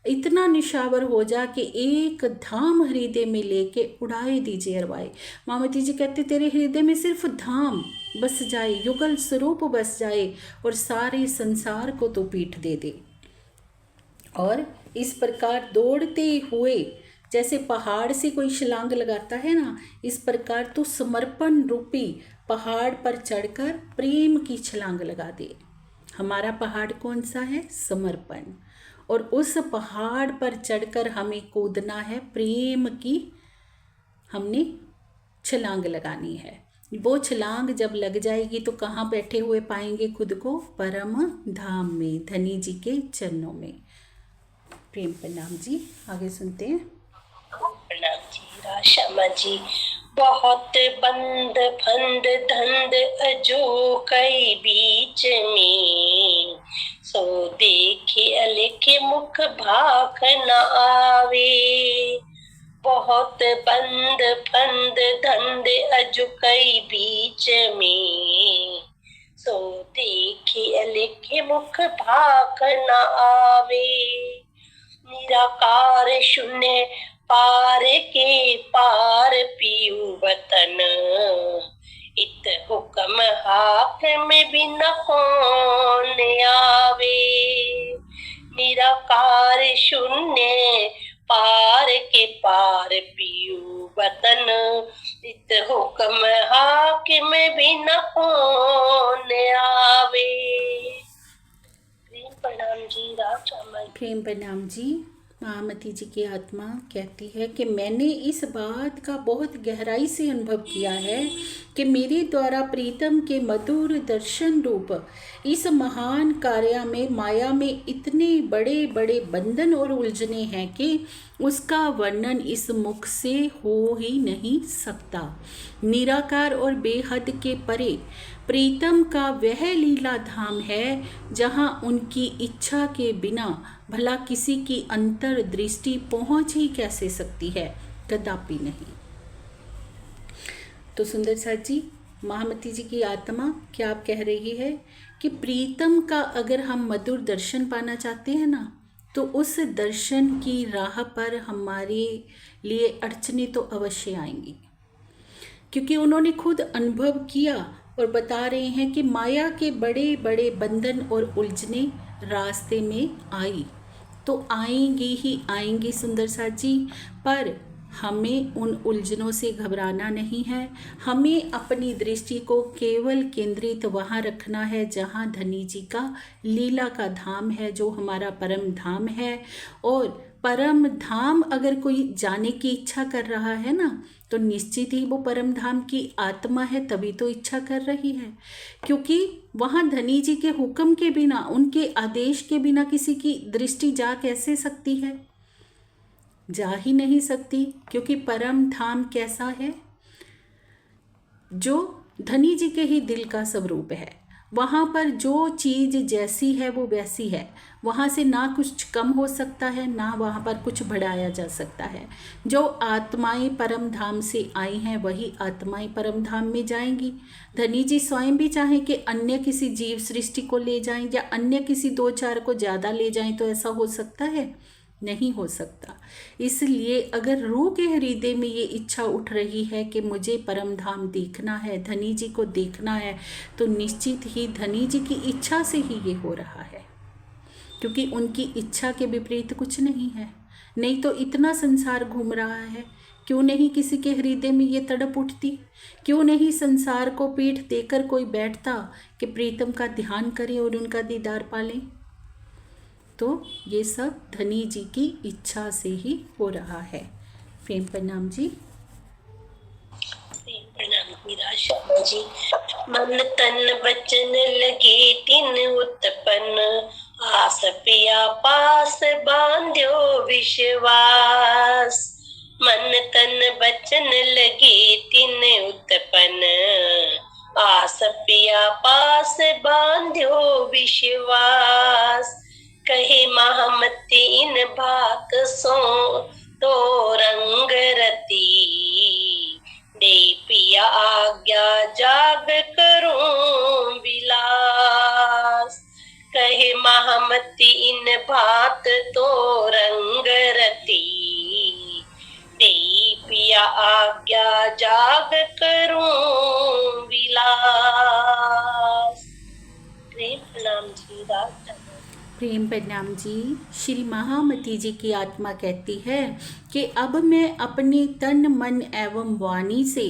इतना निशावर हो जा कि एक धाम हृदय में लेके उड़ाए दीजिए अरवाए। मामती जी कहते तेरे हृदय में सिर्फ धाम बस जाए, युगल स्वरूप बस जाए और सारे संसार को तो पीठ दे दे। और इस प्रकार दौड़ते हुए जैसे पहाड़ से कोई छलांग लगाता है ना, इस प्रकार तो समर्पण रूपी पहाड़ पर चढ़कर प्रेम की छलांग लगा दे। हमारा पहाड़ कौन सा है, समर्पण। और उस पहाड़ पर चढ़कर हमें कूदना है, प्रेम की हमने छलांग लगानी है। वो छलांग जब लग जाएगी तो कहाँ बैठे हुए पाएंगे खुद को, परम धाम में, धनी जी के चरणों में। प्रेम प्रणाम जी, आगे सुनते हैं। प्रणाम जी राशमा जी। बहुत बंद फंद धंध अजो कई बीच में, सो देखे अलेखे मुख भाख न आवे। बहुत बंद फंद धंध अजो कई बीच में, सो देखे अलेखे मुख भाख न आवे। निराकार शून्य पार के पार पीऊ वतन, इत हुक्म हाथ में भी न कौन आवे। निराकार शून्य पार के पार पीऊ वतन, इत हुक्म हाथ में भी न कौन आवे। प्रेम प्रणाम जी राम। प्रेम प्रणाम जी। महामती जी की आत्मा कहती है कि मैंने इस बात का बहुत गहराई से अनुभव किया है कि मेरे द्वारा प्रीतम के मधुर दर्शन रूप इस महान कार्य में माया में इतने बड़े बड़े बंधन और उलझने हैं कि उसका वर्णन इस मुख से हो ही नहीं सकता। निराकार और बेहद के परे प्रीतम का वह लीला धाम है जहाँ उनकी इच्छा के बिना भला किसी की अंतर्दृष्टि पहुँच ही कैसे सकती है, कदापि नहीं। तो सुंदर साथ जी, महामती जी की आत्मा क्या आप कह रही है कि प्रीतम का अगर हम मधुर दर्शन पाना चाहते हैं ना, तो उस दर्शन की राह पर हमारे लिए अड़चनें तो अवश्य आएंगी, क्योंकि उन्होंने खुद अनुभव किया और बता रहे हैं कि माया के बड़े बड़े बंधन और उलझने रास्ते में आई तो आएंगी ही आएंगी सुंदर साथ जी, पर हमें उन उलझनों से घबराना नहीं है। हमें अपनी दृष्टि को केवल केंद्रित वहाँ रखना है जहाँ धनी जी का लीला का धाम है, जो हमारा परम धाम है। और परम धाम अगर कोई जाने की इच्छा कर रहा है ना, तो निश्चित ही वो परम धाम की आत्मा है, तभी तो इच्छा कर रही है, क्योंकि वहाँ धनी जी के हुक्म के बिना, उनके आदेश के बिना किसी की दृष्टि जा कैसे सकती है? जा ही नहीं सकती, क्योंकि परम धाम कैसा है? जो धनी जी के ही दिल का स्वरूप है। वहाँ पर जो चीज़ जैसी है वो वैसी है, वहाँ से ना कुछ कम हो सकता है, ना वहाँ पर कुछ बढ़ाया जा सकता है। जो आत्माएं परम धाम से आई हैं वही आत्माएं परम धाम में जाएंगी। धनी जी स्वयं भी चाहें कि अन्य किसी जीव सृष्टि को ले जाएं या अन्य किसी दो चार को ज़्यादा ले जाएं, तो ऐसा हो सकता है? नहीं हो सकता। इसलिए अगर रूह के हृदय में ये इच्छा उठ रही है कि मुझे परम धाम देखना है, धनी जी को देखना है, तो निश्चित ही धनी जी की इच्छा से ही ये हो रहा है, क्योंकि उनकी इच्छा के विपरीत कुछ नहीं है। नहीं तो इतना संसार घूम रहा है, क्यों नहीं किसी के हृदय में ये तड़प उठती? क्यों नहीं संसार को पीठ देकर कोई बैठता कि प्रीतम का ध्यान करे और उनका दीदार पालें? तो ये सब धनी जी की इच्छा से ही हो रहा है। प्रेम प्रणाम जी। प्रेम प्रणाम मीरा जी। मन तन बचन लगे तिन उत्पन्न, आस पिया पास बांध्यो विश्वास। मन तन बचन लगे तिन उत्पन्न, आस पिया पास बांध्यो विश्वास। कहे महामती इन बात सो तो रंग रती, दे पिया आज्ञा जाग करूं विलास। कहे महामती इन बात तो रंग रती, दे पिया आज्ञा जाग करूं विलास। प्रेम प्रणाम जी। राधा प्रेम प्रणाम जी। श्री महामती जी की आत्मा कहती है कि अब मैं अपने तन मन एवं वाणी से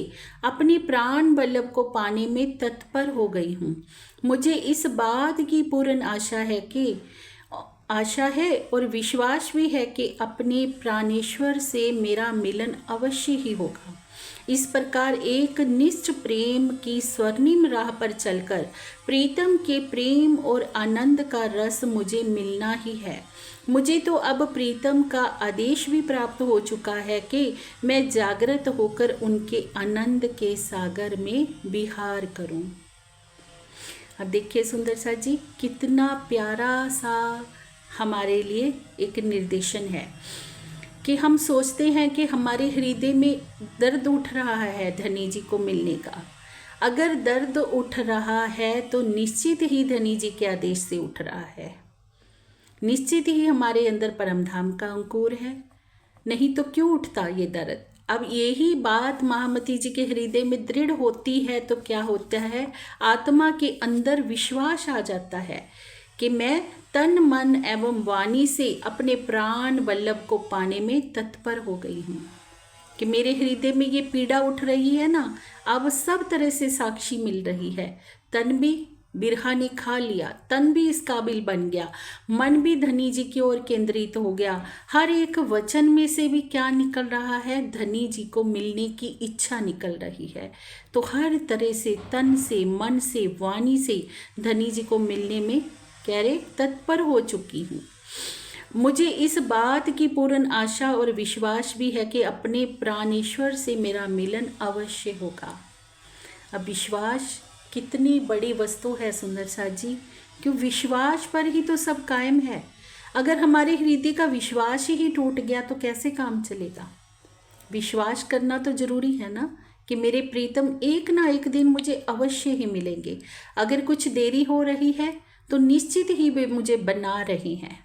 अपने प्राण वल्लभ को पाने में तत्पर हो गई हूँ। मुझे इस बात की पूर्ण आशा है और विश्वास भी है कि अपने प्राणेश्वर से मेरा मिलन अवश्य ही होगा। इस प्रकार एक निश्च प्रेम की स्वर्णिम राह पर चलकर प्रीतम के प्रेम और आनंद का रस मुझे मिलना ही है। मुझे तो अब प्रीतम का आदेश भी प्राप्त हो चुका है कि मैं जागृत होकर उनके आनंद के सागर में विहार करूं। अब देखिए सुंदर सा जी, कितना प्यारा सा हमारे लिए एक निर्देशन है कि हम सोचते हैं कि हमारे हृदय में दर्द उठ रहा है धनी जी को मिलने का। अगर दर्द उठ रहा है तो निश्चित ही धनी जी के आदेश से उठ रहा है, निश्चित ही हमारे अंदर परमधाम का अंकुर है, नहीं तो क्यों उठता ये दर्द। अब यही बात महामती जी के हृदय में दृढ़ होती है तो क्या होता है, आत्मा के अंदर विश्वास आ जाता है कि मैं तन मन एवं वाणी से अपने प्राण वल्लभ को पाने में तत्पर हो गई हूँ। कि मेरे हृदय में ये पीड़ा उठ रही है ना, अब सब तरह से साक्षी मिल रही है, तन भी बिरहा ने खा लिया, तन भी इस काबिल बन गया, मन भी धनी जी की ओर केंद्रित हो गया। हर एक वचन में से भी क्या निकल रहा है? धनी जी को मिलने की इच्छा निकल रही है। तो हर तरह से, तन से, मन से, वाणी से धनी जी को मिलने में कह रहे तत्पर हो चुकी हूँ। मुझे इस बात की पूर्ण आशा और विश्वास भी है कि अपने प्राणेश्वर से मेरा मिलन अवश्य होगा। अब विश्वास कितनी बड़ी वस्तु है सुंदर साथ जी, क्यों विश्वास पर ही तो सब कायम है। अगर हमारे हृदय का विश्वास ही टूट गया तो कैसे काम चलेगा? विश्वास करना तो जरूरी है ना कि मेरे प्रीतम एक ना एक दिन मुझे अवश्य ही मिलेंगे। अगर कुछ देरी हो रही है तो निश्चित ही वे मुझे बना रही हैं,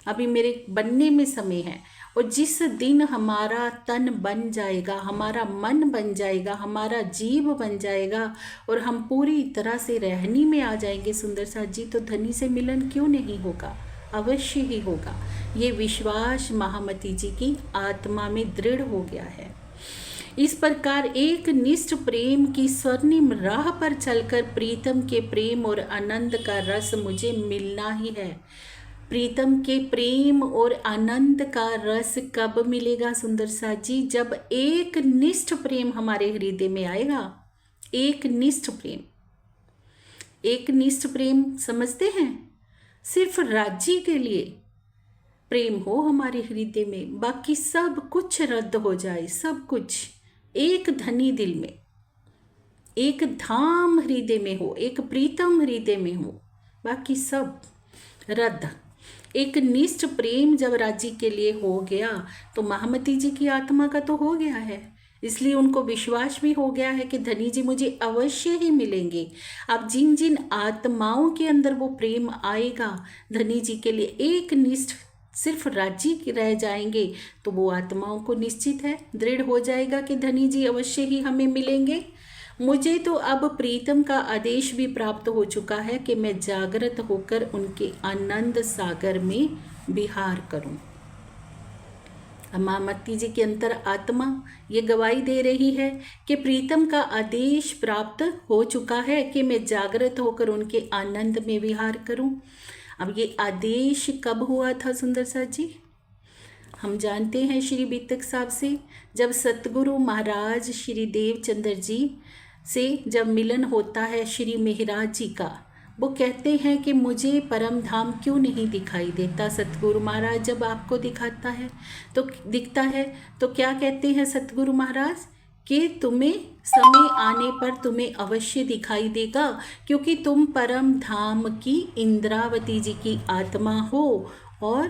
अभी मेरे बनने में समय है। और जिस दिन हमारा तन बन जाएगा, हमारा मन बन जाएगा, हमारा जीव बन जाएगा और हम पूरी तरह से रहनी में आ जाएंगे सुंदर साथ जी, तो धनी से मिलन क्यों नहीं होगा? अवश्य ही होगा। ये विश्वास महामती जी की आत्मा में दृढ़ हो गया है। इस प्रकार एक निष्ठ प्रेम की स्वर्णिम राह पर चलकर प्रीतम के प्रेम और आनंद का रस मुझे मिलना ही है। प्रीतम के प्रेम और आनंद का रस कब मिलेगा सुंदर साथ जी? जब एक निष्ठ प्रेम हमारे हृदय में आएगा। एक निष्ठ प्रेम, एक निष्ठ प्रेम समझते हैं? सिर्फ राज्य के लिए प्रेम हो हमारे हृदय में, बाकी सब कुछ रद्द हो जाए, सब कुछ एक धनी दिल में, एक धाम हृदय में हो, एक प्रीतम हृदय में हो, बाकी सब रद्द। एक निष्ठ प्रेम जब राज्य के लिए हो गया तो महामती जी की आत्मा का तो हो गया है, इसलिए उनको विश्वास भी हो गया है कि धनी जी मुझे अवश्य ही मिलेंगे। अब जिन जिन आत्माओं के अंदर वो प्रेम आएगा धनी जी के लिए, एक निष्ठ सिर्फ राज्य रह जाएंगे, तो वो आत्माओं को निश्चित है, दृढ़ हो जाएगा कि धनी जी अवश्य ही हमें मिलेंगे। मुझे तो अब प्रीतम का आदेश भी प्राप्त हो चुका है कि मैं जागृत होकर उनके आनंद सागर में विहार करूं। महामती जी के अंतर आत्मा ये गवाही दे रही है कि प्रीतम का आदेश प्राप्त हो चुका है कि मैं जागृत होकर उनके आनंद में विहार करूं। अब ये आदेश कब हुआ था सुंदर साथ जी? हम जानते हैं श्री बीतक साहब से, जब सतगुरु महाराज श्री देवचंद्र जी से जब मिलन होता है श्री मेहराज जी का, वो कहते हैं कि मुझे परम धाम क्यों नहीं दिखाई देता। सतगुरु महाराज जब आपको दिखता है तो क्या कहते हैं सतगुरु महाराज कि तुम्हें समय आने पर तुम्हें अवश्य दिखाई देगा, क्योंकि तुम परम धाम की इंद्रावती जी की आत्मा हो और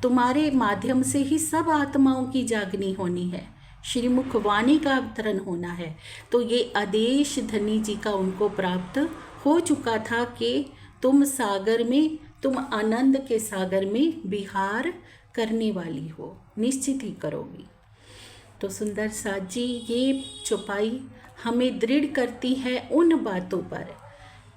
तुम्हारे माध्यम से ही सब आत्माओं की जागनी होनी है, श्रीमुख वाणी का अवतरण होना है। तो ये आदेश धनी जी का उनको प्राप्त हो चुका था कि तुम सागर में, तुम आनंद के सागर में विहार करने वाली हो, निश्चित ही करोगी। तो सुंदर साथ जी ये चौपाई हमें दृढ़ करती है उन बातों पर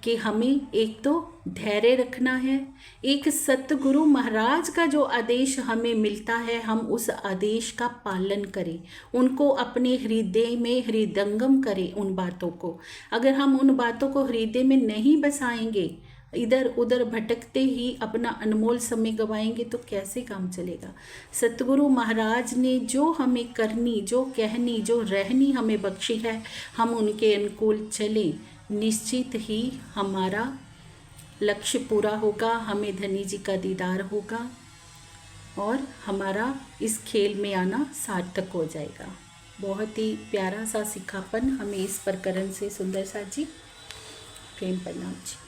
कि हमें एक तो धैर्य रखना है, एक सतगुरु महाराज का जो आदेश हमें मिलता है हम उस आदेश का पालन करें, उनको अपने हृदय में हृदयंगम करें उन बातों को। अगर हम उन बातों को हृदय में नहीं बसाएंगे, इधर उधर भटकते ही अपना अनमोल समय गवाएंगे तो कैसे काम चलेगा। सतगुरु महाराज ने जो हमें करनी, जो कहनी, जो रहनी हमें बख्शी है, हम उनके अनुकूल चलें, निश्चित ही हमारा लक्ष्य पूरा होगा, हमें धनी जी का दीदार होगा और हमारा इस खेल में आना सार्थक हो जाएगा। बहुत ही प्यारा सा सिखापन हमें इस प्रकरण से सुंदर साथ जी। प्रेम प्रणाम जी।